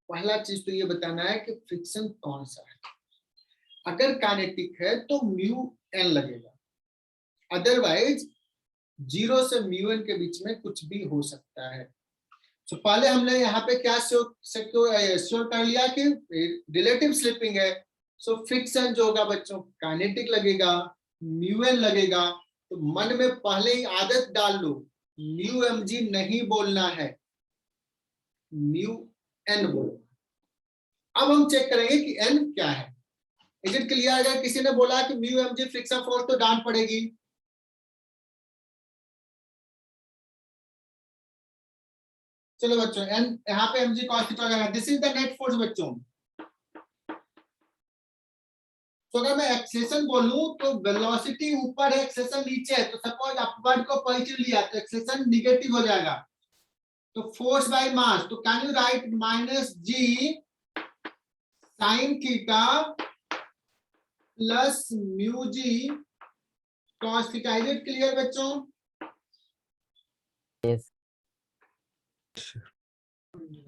पहला चीज तो ये बताना है कि फ्रिक्शन कौन सा है। अगर काइनेटिक है तो म्यू एन लगेगा, अदरवाइज 0 से म्यू एन के बीच में कुछ भी हो सकता है। तो पहले हमने यहाँ पे क्या श्योर कर लिया कि रिलेटिव स्लिपिंग है। सो फ्रिक्शन जो होगा बच्चों काइनेटिक लगेगा, म्यू एन लगेगा। तो मन में पहले ही आदत डाल लो, म्यू mg नहीं बोलना है, म्यू एन बोलो। अब हम चेक करेंगे कि एन क्या है। Is it clear? अगर किसी ने बोला कि म्यू mg फ्रिक्शन फोर्स तो डांट पड़ेगी। चलो बच्चों, एन यहाँ पे mg cos थीटा लगा, this is the net force बच्चों। तो अगर मैं एक्सेलेरेशन बोलूं तो वेलोसिटी ऊपर है, एक्सेलेरेशन नीचे है। तो सपोज अपवर्ड को पॉजिटिव लिया तो एक्सेलेरेशन निगेटिव हो जाएगा। तो फोर्स बाय मास, तो can you write minus g sine theta plus mu g cos theta. Is it clear बच्चों? Yes.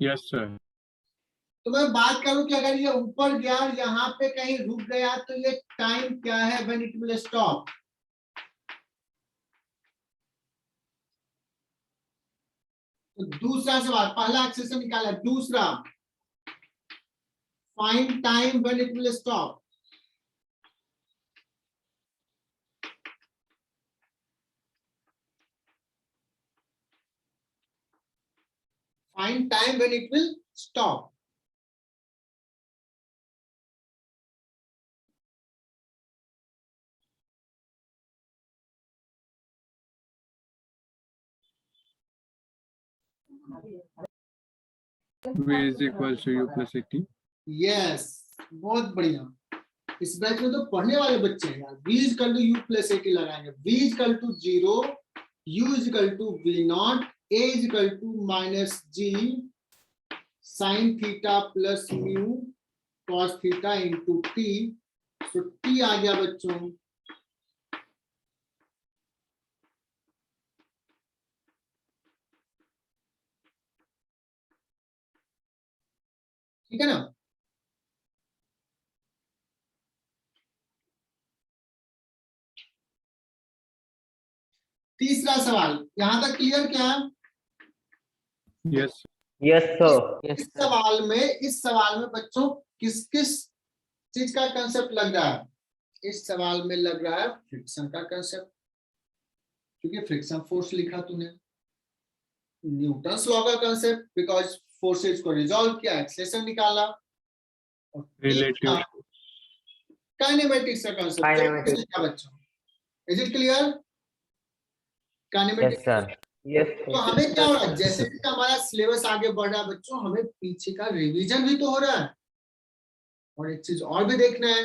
Yes sir. तो मैं बात करूं कि अगर ये ऊपर गया और यहाँ पे कहीं रुक गया तो ये टाइम क्या है व्हेन इट विल स्टॉप? तो दूसरा सवाल, पहला एक्सेशन निकाला, दूसरा find time when it will stop. Find time when it will stop. V is equals to U plus AT. Yes, बहुत बढ़िया। इस बैच में तो पढ़ने वाले बच्चे हैं यार। V is equal to U plus AT लगाएंगे। V is equal to 0, U is equal to V naught, A is equal to minus G sin theta plus mu cos theta into T। तो T आ गया बच्चों, ठीक है ना? तीसरा सवाल यहां तक क्लियर क्या? Yes. Yes, sir. Yes, इस sir. सवाल में बच्चों किस किस चीज का कंसेप्ट लग रहा है? इस सवाल में लग रहा है फ्रिक्शन का कंसेप्ट, क्योंकि फ्रिक्शन फोर्स लिखा तूने, न्यूटन्स लॉ का कंसेप्ट बिकॉज फोर्सेज को रिजॉल्व किया, एक्सेलेरेशन निकाला, और Relative. काइनेमेटिक्स का कंसेप्ट Kinematics. लिखा बच्चों। Is it clear? Yes, kinematics. sir. Yes, तो sir. हमें क्या हो रहा है, जैसे कि हमारा सिलेबस आगे बढ़ रहा है बच्चों, हमें पीछे का रिवीजन भी तो हो रहा है। और एक चीज और भी देखना है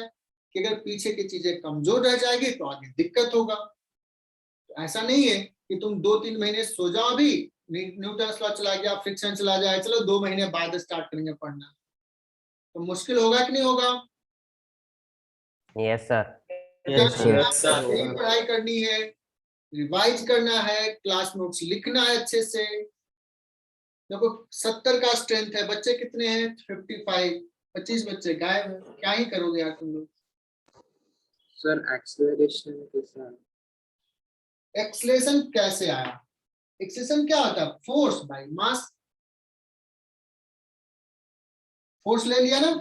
कि अगर पीछे की चीजें कमजोर रह जाएगी तो आगे दिक्कत होगा। तो ऐसा नहीं है कि तुम 2-3 महीने सो जाओ, अभी न्यूटन्स लॉ चला गया, फ्रिक्शन चला जाए, चलो 2 महीने बाद स्टार्ट करेंगे पढ़ना, तो मुश्किल होगा कि नहीं होगा? Yes, sir. Yes, sir. Yes, sir. यही पढ़ाई करनी है, रिवाइज करना है, क्लास नोट्स लिखना है अच्छे से। देखो 70 का स्ट्रेंथ है, बच्चे कितने हैं? 55। 25 बच्चे गायब हैं, क्या ही करोगे यार तुम लोग? सर एक्सेलरेशन के साथ एक्सेलरेशन कैसे आया? एक्सेलरेशन क्या होता है? Force by mass. फोर्स ले लिया ना,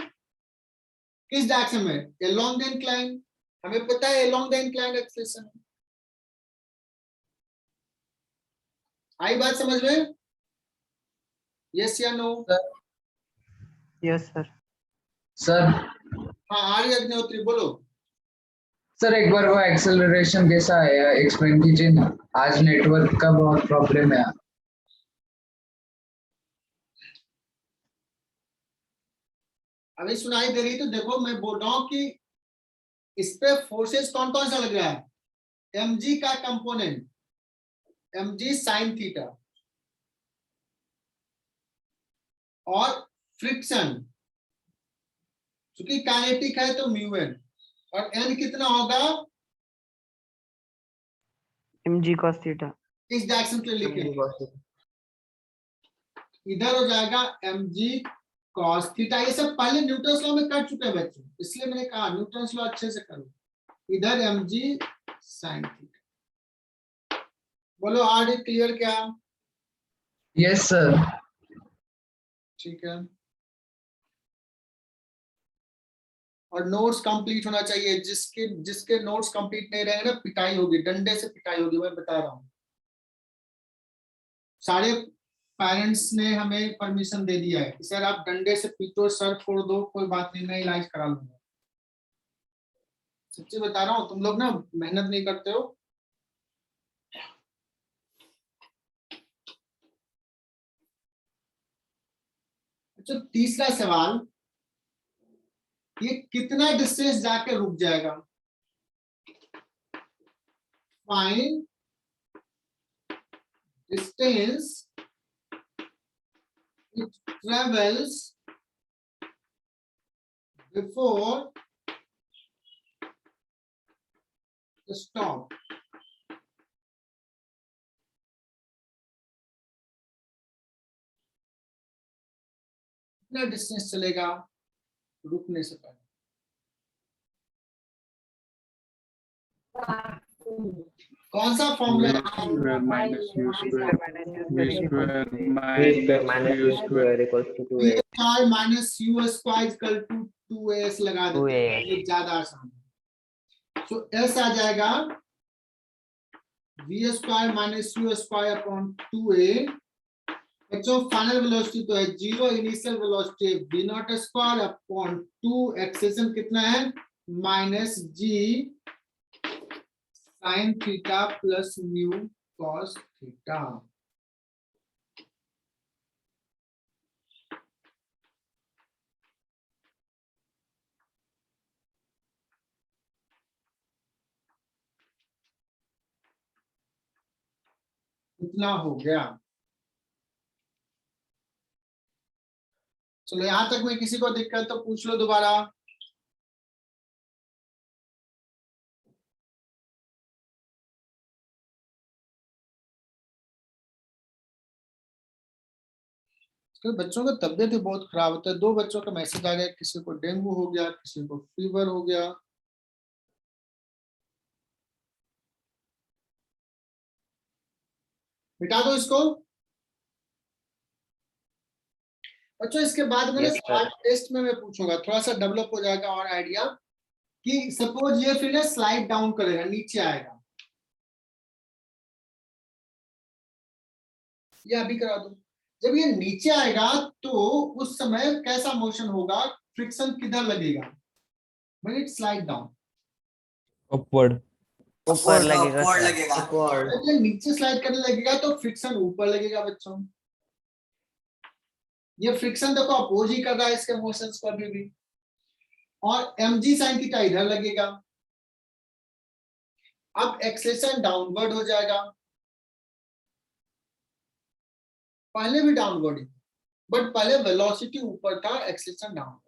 किस डायरेक्शन में? Along the incline. हमें पता है अलोंग द इंक्लाइन एक्सेलरेशन। आई बात समझ में? यस या नो? Yes, sir. सर हाँ आर्य अग्निहोत्री बोलो। सर एक बार वो एक्सेलरेशन कैसा है एक्सप्लेन कीजिए ना, आज नेटवर्क का बहुत प्रॉब्लम है। अभी सुनाई दे रही तो देखो, मैं बोल रहा हूँ कि इस पे फोर्सेस कौन कौन सा लग रहा है? mg का कंपोनेंट mg sin थीटा और फ्रिक्शन, चूंकि काइनेटिक है तो म्यू एन, और n कितना होगा mg cos थीटा। इस डायरेक्शन के लिए लिखेंगे, इधर हो जाएगा mg cos थीटा। ये सब पहले न्यूटन्स लॉ में कर चुके हैं बच्चों, इसलिए मैंने कहा न्यूटन्स लॉ अच्छे से करो। इधर mg sin थीटा। बोलो आर इट क्लियर क्या? Yes sir. ठीक है, और नोट्स कंप्लीट होना चाहिए। जिसके जिसके नोट्स कंप्लीट नहीं रहेंगे ना, पिटाई होगी, डंडे से पिटाई होगी, मैं बता रहा हूँ। सारे पेरेंट्स ने हमें परमिशन दे दिया है कि सर आप डंडे से पीटो, सर फोड़ दो, कोई बात नहीं, मैं इलाज करा लूंगा। सच्ची बता रहा हूँ, तुम लोग ना मेहनत नहीं करते हो। अच्छा, तीसरा सवाल, ये कितना डिस्टेंस जाके रुक जाएगा? Find distance it travels before the stop. कितना डिस्टेंस चलेगा रुकने से पहले? कौन सा formula? square minus u square v square V minus minus u U square square equals to 2a. Square minus u square equal to 2as लगा देते हैं, 2as. ये ज्यादा आसान है। तो s आ जाएगा v square minus u square upon 2a। बच्चों फाइनल वेलोसिटी तो है 0, initial velocity v not square upon 2, acceleration कितना है minus g sin theta plus mu cos theta. इतना हो गया। चलो यहां तक में किसी को दिक्कत तो पूछ लो दोबारा। बच्चों का तबियत भी बहुत खराब होता है। 2 बच्चों का मैसेज आ गया, किसी को डेंगू हो गया, किसी को फीवर हो गया। मिटा दो इसको बच्चों। इसके बाद मैंने Yes, sir. सवाल टेस्ट में मैं पूछूंगा, थोड़ा सा डेवलप हो जाएगा और आइडिया, कि सपोज ये फिर ना स्लाइड डाउन करेगा, नीचे आएगा। ये अभी करा दो। जब ये नीचे आएगा तो उस समय कैसा मोशन होगा, फ्रिक्शन किधर लगेगा when it slide down? upward, ऊपर लगेगा upward sir. लगेगा। जब ये नीचे स्लाइड करने लगेगा तो फ्रिक्शन ऊपर लगेगा बच्चों। ये फ्रिक्शन देखो अपोज ही कर रहा है इसके मोशंस को अभी भी। और mg sin थीटा इधर लगेगा। अब एक्सेलेरेशन डाउनवर्ड हो जाएगा, पहले भी डाउनवर्ड ही, बट पहले वेलोसिटी ऊपर था, एक्सेलेरेशन डाउनवर्ड।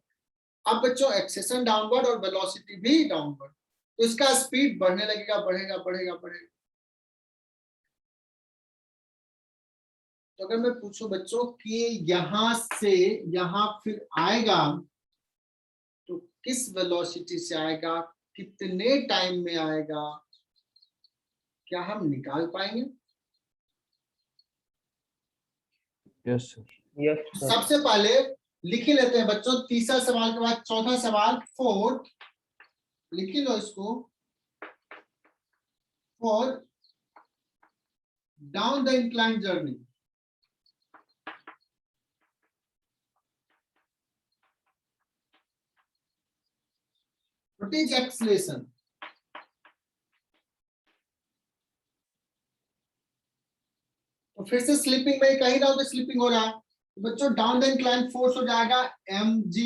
अब बच्चों एक्सेलेरेशन डाउनवर्ड और वेलोसिटी भी डाउनवर्ड, तो इसका स्पीड बढ़ने लगेगा, बढ़ेगा बढ़ेगा बढ़ेगा। तो अगर मैं पूछूं बच्चों कि यहां से यहां फिर आएगा तो किस वेलोसिटी से आएगा, कितने टाइम में आएगा, क्या हम निकाल पाएंगे? yes sir, Yes sir. सबसे पहले लिख ही लेते हैं बच्चों, तीसरा सवाल के बाद चौथा सवाल, फोर्थ लिख ही लो इसको। For down the incline journey, what is acceleration? तो फिर से स्लिपिंग में कहीं रहा हूं तो स्लिपिंग हो रहा है, तो बच्चों डाउन द इंक्लाइन फोर्स हो जाएगा mg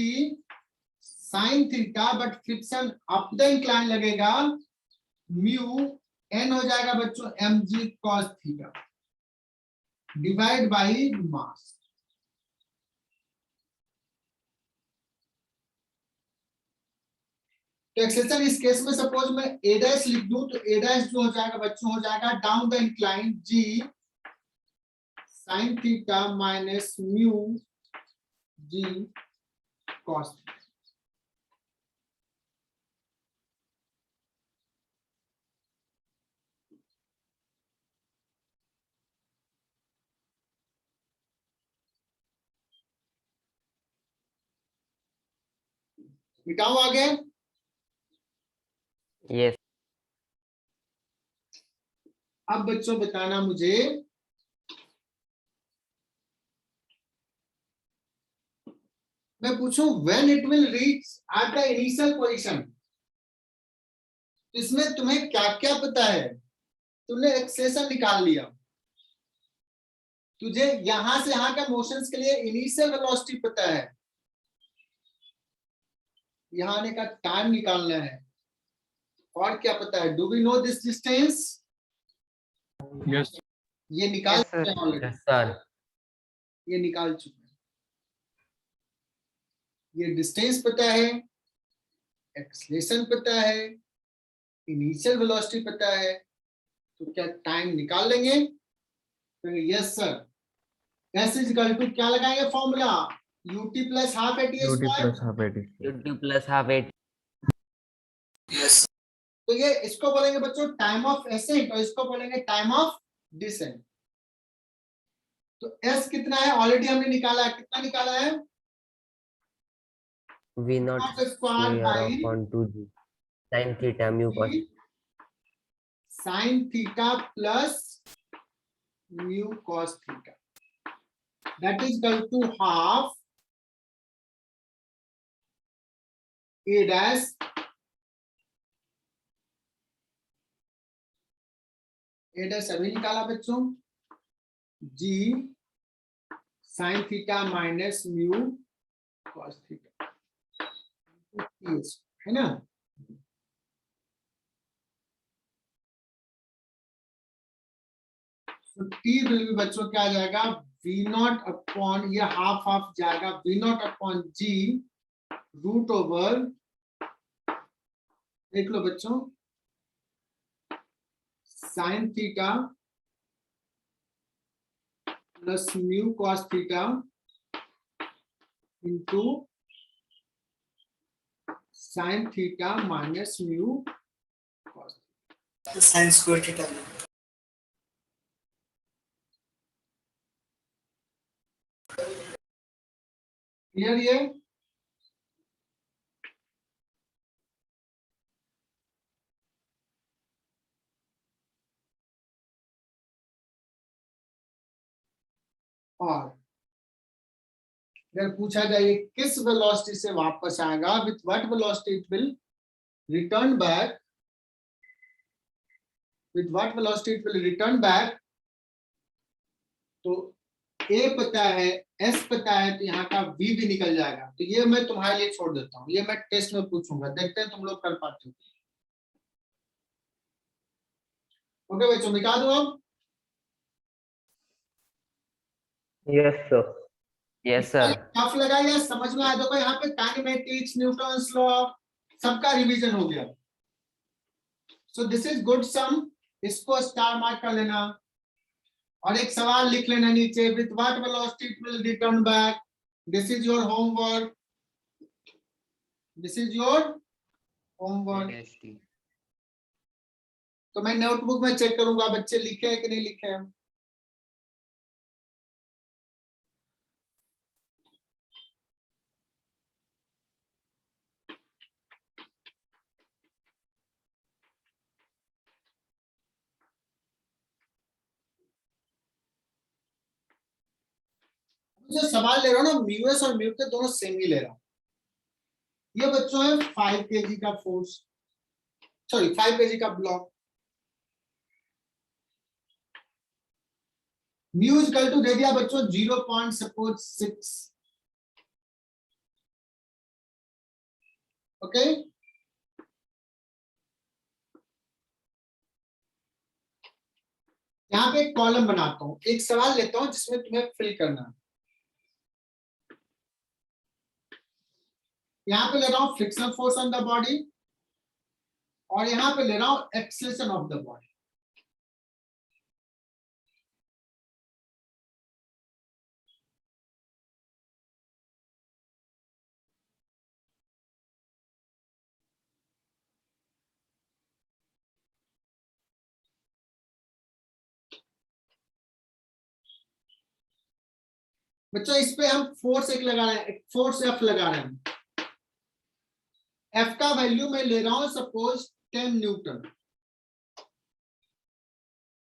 sin theta, but friction up the incline लगेगा म्यू n हो जाएगा बच्चों mg cos theta divide by mass. तो एक्सेशन इस केस में सपोज मैं a डैश लिख दूं तो a डैश जो हो जाएगा बच्चों हो जाएगा down the incline g sin theta minus mu g cos theta. मिटाओ आगे। यस अब बच्चों बताना मुझे मैं पूछूं when it will reach at the initial position, इसमें तुम्हें क्या क्या पता है? तुमने एक्सेशन निकाल लिया, तुझे यहां से यहां का मोशंस के लिए इनिशियल वेलोसिटी पता है, यहां आने का टाइम निकालना है, और क्या पता है? Do we know this distance? Yes. ये निकाल Yes, sir. चुके हैं ऑलरेडी, यस सर ये निकाल चुके हैं। ये डिस्टेंस पता है, एक्सेलरेशन पता है, इनिशियल वेलोसिटी पता है, तो क्या टाइम निकाल लेंगे? तो yes sir. S is equal to क्या लगाएंगे formula? ut plus half a t square. half at U2 plus half 8 Yes. तो ये इसको बोलेंगे बच्चों टाइम ऑफ एसेंट और इसको बोलेंगे टाइम ऑफ डिसेंट। तो एस कितना है ऑलरेडी हमने निकाला है, कितना निकाला है? V0 square square by upon 2G sin theta mu cos sine theta plus mu cos theta that is equal to half A dash अभी निकाला बच्चों G sine theta minus mu cos theta है ना। तो टी विल भी बच्चों क्या आ जाएगा? वी नॉट अपॉन, ये हाफ हाफ जाएगा, v not upon g root over, देख लो बच्चों, sine theta plus mu cos theta into sine theta minus mu cos. Sin square theta. Clear ये? और अगर पूछा जाए किस वेलोसिटी से वापस आएगा, with what velocity it will return back, with what velocity it will return back, तो ए पता है, एस पता है, तो यहाँ का वी भी निकल जाएगा। तो ये मैं तुम्हारे लिए छोड़ देता हूँ, ये मैं टेस्ट में पूछूंगा, देखते हैं तुम लोग कर पाते हो। ओके बच्चों मिटा दो अब। Yes sir yes sir tough लगा या समझ में आ? देखो यहाँ पे काइनेमेटिक्स, न्यूटन्स लॉ, सबका रिवीजन हो गया। सो दिस इज गुड सम, इसको स्टार मार्क कर लेना और एक सवाल लिख लेना नीचे, with what velocity it will return back. This is your homework, this is your homework. तो मैं नोटबुक में चेक करूंगा बच्चे लिखे हैं कि नहीं लिखे हैं। जो सवाल ले रहा हूँ ना, म्यूएस और म्यू के दोनों सेम ही ले रहा हूँ। ये बच्चों है 5 kg का फोर्स, सॉरी 5 kg का ब्लॉक, म्यू इक्वल टू दे दिया बच्चों 0.6, ओके। यहाँ पे एक कॉलम बनाता हूं, एक सवाल लेता हूं जिसमें तुम्हें फिल करना है। यहाँ पे ले रहा हूं frictional force on the body और यहाँ पे ले रहा हूं एक्सेलरेशन ऑफ द बॉडी। बच्चों इस पे हम फोर्स एक लगा रहे हैं, फोर्स एफ लगा रहे हैं। एफ का वैल्यू मैं ले रहा हूं सपोज 10 न्यूटन।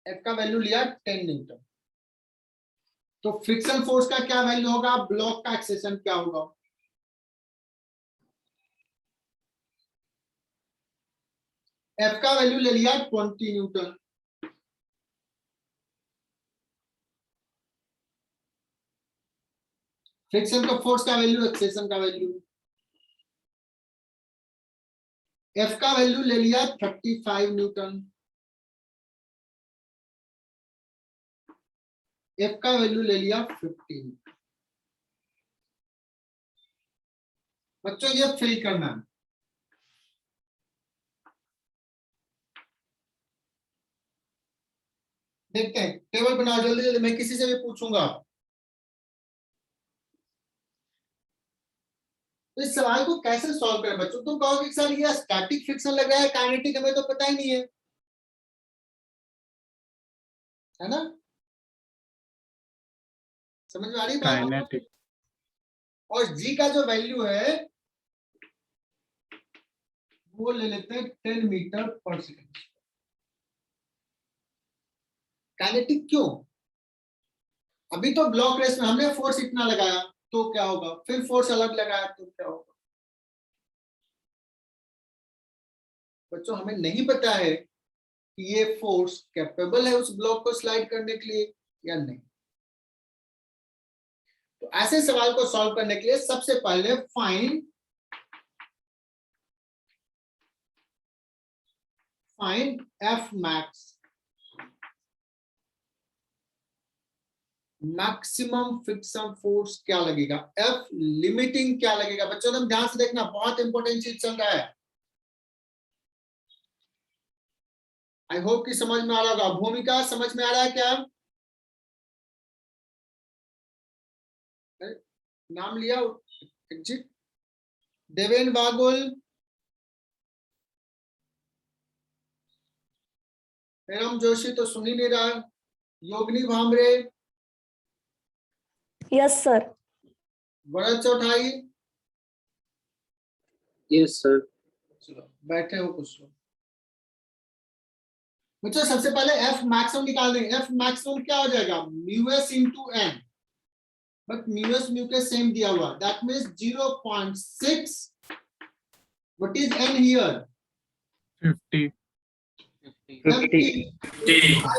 एफ का वैल्यू लिया 10 न्यूटन। तो फ्रिक्शन फोर्स का क्या वैल्यू होगा, ब्लॉक का एक्सेशन क्या होगा? एफ का वैल्यू ले लिया 20 न्यूटन। फ्रिक्शन का फोर्स का वैल्यू, एक्सेशन का वैल्यू। एफ का वैल्यू ले लिया 35 न्यूटन। एफ का वैल्यू ले लिया 15। बच्चों ये फिल करना है। देखते हैं, टेबल बनाओ जल्दी जल्दी, मैं किसी से भी पूछूंगा। तो इस सवाल को कैसे सॉल्व करें बच्चों? तुम कहोगे कि सर ये स्टैटिक फ्रिक्शन लग रहा है, काइनेटिक हमें तो पता ही नहीं है ना? समझ में आ रही बात? काइनेटिक। और जी का जो वैल्यू है वो ले लेते हैं 10 मीटर पर सेकेंड। काइनेटिक क्यों? अभी तो ब्लॉक रेस में हमने फोर्स इतना लगाया तो क्या होगा, फिर फोर्स अलग लगाया तो क्या होगा? बच्चों हमें नहीं पता है कि ये फोर्स कैपेबल है उस ब्लॉक को स्लाइड करने के लिए या नहीं। तो ऐसे सवाल को सॉल्व करने के लिए सबसे पहले find F max, maximum friction force क्या लगेगा, एफ लिमिटिंग क्या लगेगा। बच्चों तुम ध्यान से देखना, बहुत इंपॉर्टेंट चीज चल रहा है। आई होप कि समझ में आ रहा होगा। भूमिका समझ में आ रहा है क्या? नाम लिया एग्जिट। देवेन बागुल, हेरम जोशी तो सुन ही नहीं रहा। Yogini Bhamre, yes sir. Bharat Chouthai, yes sir. चलो बैठे हो कुछ लोग। बच्चों सबसे पहले एफ मैक्सिमम निकाल देंगे। एफ मैक्सिमम क्या हो जाएगा, mu S into N, but mu S mu के सेम दिया हुआ, that means 0.6। What is N here? 50. 50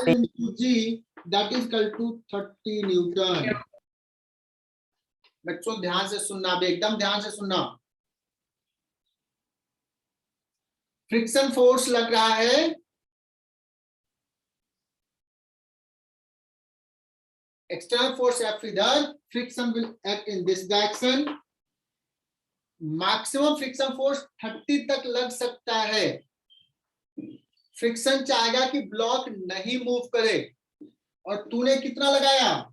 into G, that is equal to 30 newton. बच्चों ध्यान से सुनना, अब एकदम ध्यान से सुनना। फ्रिक्शन फोर्स लग रहा है external force F इधर, friction will act in this direction। Maximum friction force 30 तक लग सकता है। फ्रिक्शन चाहेगा कि ब्लॉक नहीं मूव करे, और तूने कितना लगाया?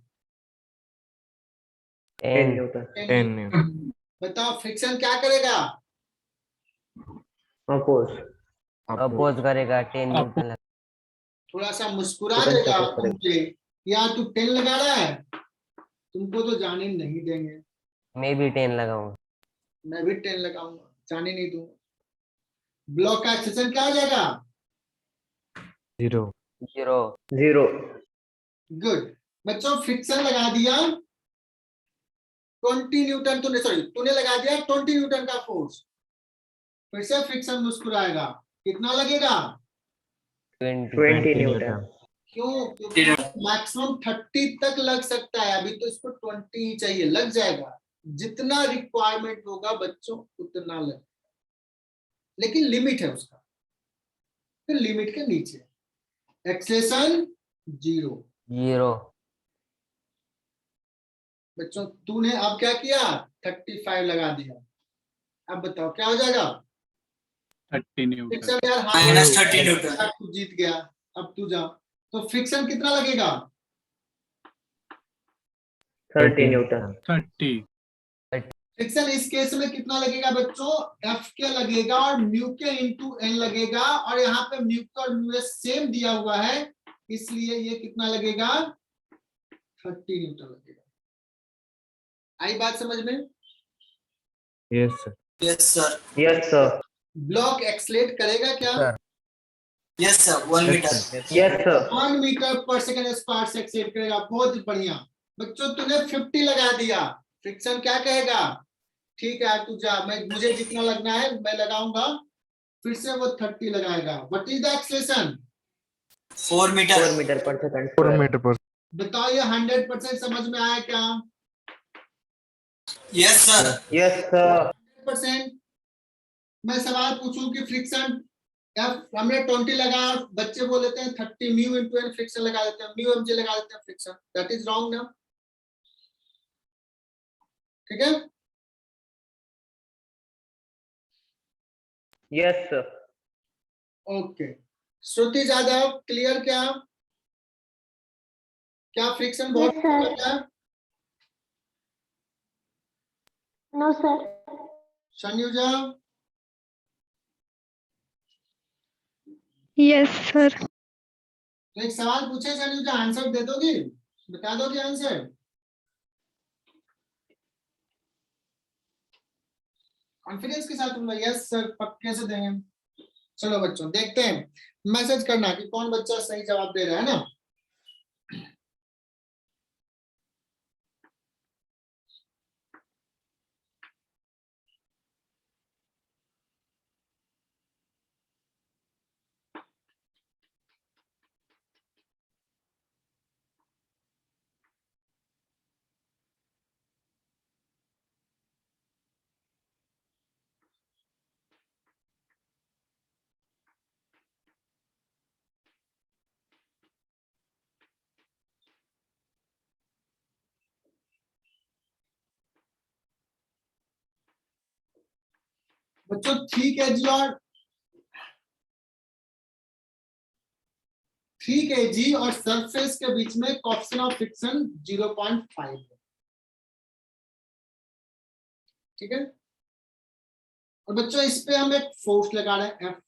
10 10 न्यूटन। बताओ फ्रिक्शन क्या करेगा? अपोज करेगा 10 न्यूटन। थोड़ा सा मुस्कुरा देगा तुमसे, यार तू 10 लगा रहा है, तुमको तो जाने नहीं देंगे। मैं भी 10 लगाऊंगा। मैं भी 10 लगाऊंगा, जाने नहीं दूंगा। ब्लॉक का एक्सेशन क्या हो जाएगा? 0 गुड। बच्चों फ्रिक्शन लगा दिया 20 न्यूटन, तूने लगा दिया 20 न्यूटन का फोर्स। फिर से फ्रिक्शन मुस्कुराएगा, कितना लगेगा? 20 न्यूटन। क्यों? क्योंकि मैक्सिमम 30 तक लग सकता है, अभी तो इसको 20 ही चाहिए, लग जाएगा। जितना रिक्वायरमेंट होगा बच्चों उतना लग, लेकिन लिमिट है उसका, फिर लिमिट के नीचे। एक्सेलेरेशन 0। 0 बच्चों तूने अब क्या किया, 35 लगा दिया। अब बताओ क्या हो जाएगा। 30 न्यूटन। फ्रिक्शन यार हाँ, -30 न्यूटन। तू जीत गया। अब तू जा। तो फ्रिक्शन कितना लगेगा। 30 न्यूटन। 30। फ्रिक्शन इस केस में कितना लगेगा बच्चों, एफ के लगेगा और म्यू के इंटू एन लगेगा, और यहाँ पे म्यू का और म्यू एस सेम दिया हुआ है, इसलिए ये कितना लगेगा, 30 न्यूटन लगेगा। आई बात समझ में। Yes sir. Yes sir. Yes sir. Block accelerate करेगा क्या, sir. Yes sir, 1 metre. Yes sir. 1 metre पर सेकंड स्क्वायर से एक्सलेट करेगा। बहुत बढ़िया बच्चों, तूने 50 लगा दिया। फ्रिक्शन क्या कहेगा, ठीक है तू जा, मुझे जितना लगना है मैं लगाऊंगा। फिर से वो 30 लगाएगा। What is the acceleration, 4 meter. 4 meter पर सेकंड। 4 मीटर पर। बताओ ये 100% समझ में आया क्या। Yes sir. Yes sir. 100%। मैं सवाल पूछूं कि फ्रिक्शन, हमने 20 लगाया, बच्चे बोल देते हैं 30 म्यू इंटू एन, फ्रिक्शन लगा देते हैं, म्यू एमजी लगा देते हैं फ्रिक्शन। दैट इज रॉन्ग ना, ठीक है। Yes sir. ओके श्रुति यादव क्लियर क्या, क्या फ्रिक्शन बहुत Yes, sir. लगा। No, sir. शन्युजा, Yes, sir. तो एक सवाल पूछे शन्युजा, आंसर दे दोगी, बता दोगी आंसर। कॉन्फिडेंस के साथ बोलो यस सर, पक्के से देंगे। चलो बच्चों देखते हैं, मैसेज करना कि कौन बच्चा सही जवाब दे रहा है ना। बच्चों ठीक है जी, और 3 kg और सरफेस के बीच में कोएफिशिएंट ऑफ फ्रिक्शन 0.5 है, ठीक है। और बच्चों इस पे हम एक फोर्स लगा रहे हैं F।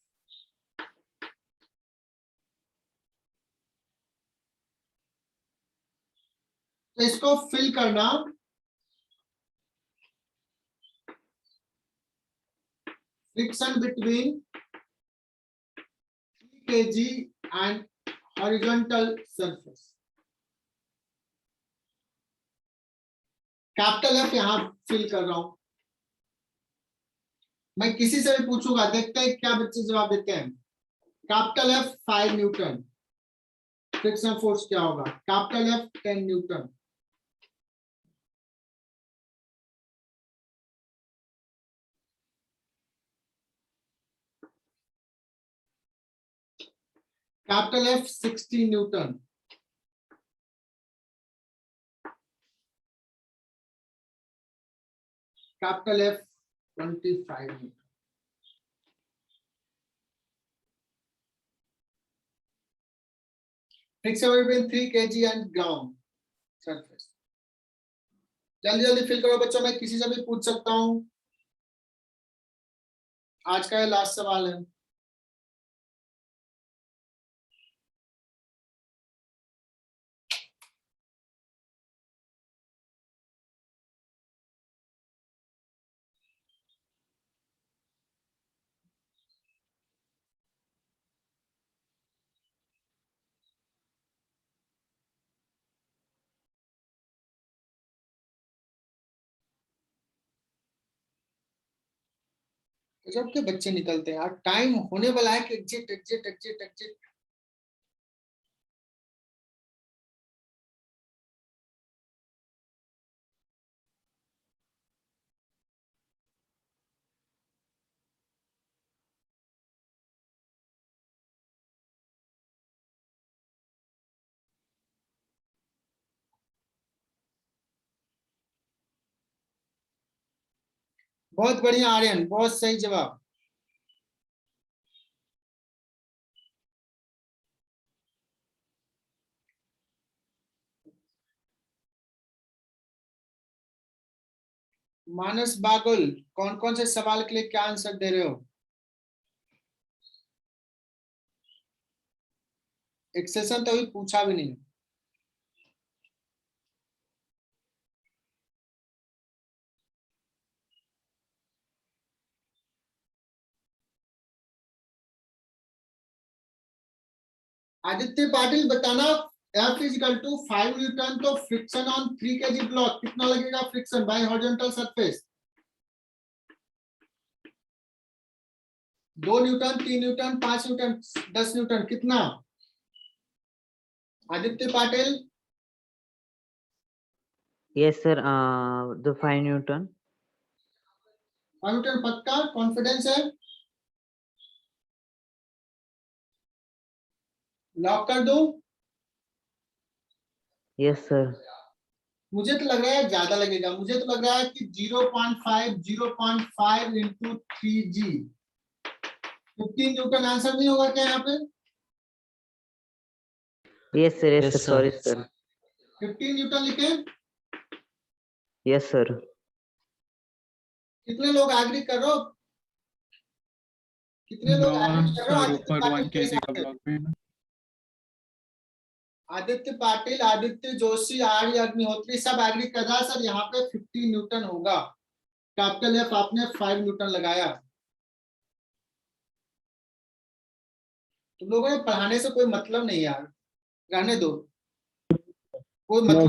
तो इसको फिल करना, friction between 3 kg and horizontal surface. Capital F यहां फिल कर रहा हूं। मैं किसी से भी पूछूंगा, देखते हैं क्या बच्चे जवाब देते हैं। Capital F 5 Newton, friction force क्या होगा, capital F 10 Newton. Capital F 60 Newton, capital F 25 Newton. Friction between 3 kg and ground surface. जल्दी जल्दी फिल करो बच्चों, मैं किसी से भी पूछ सकता हूं। आज का ये लास्ट सवाल है। गजब के बच्चे निकलते हैं यार, टाइम होने वाला है कि एग्जिट एग्जिट एग्जिट एग्जिट। बहुत बढ़िया आर्यन, बहुत सही जवाब। मानस बागुल, कौन कौन से सवाल के लिए क्या आंसर दे रहे हो? एक सेशन तो अभी पूछा भी नहीं। आदित्य पाटिल बताना, F इक्वल टू 5 न्यूटन, तो फ्रिक्शन ऑन 3 kg ब्लॉक कितना लगेगा friction by horizontal surface? 2 newton, 3 newton, 5 newton, 10 newton, कितना? Aditya Patil, Yes, sir. The 5 Newton. 5 newton पक्का कॉन्फिडेंस है? लॉक कर दूं? Yes, sir. मुझे तो लग रहा है ज्यादा लगेगा, मुझे तो लग रहा है कि 0.5 इंटू 3g 15 न्यूटन आंसर नहीं होगा क्या यहाँ पे? Yes, sir. Yes, Yes, sir. sir. Sorry, sir. 15 Newton लिखे? Yes, sir. कितने लोग एग्री कर रहे हो? कितने लोग एग्री कर रहे हो? सर आदित्य ऊपर 1 पाटिल के kg साथ का में? ब्लॉक भी है ना। आदित्य पाटिल, आदित्य जोशी, आर्य अग्निहोत्री सब एग्री कर रहा है सर, यहाँ पे 15 न्यूटन होगा। कैपिटल एफ आपने 5 न्यूटन लगाया। तुम लोगों ने पढ़ाने से कोई मतलब नहीं यार, रहने दो, कोई मतलब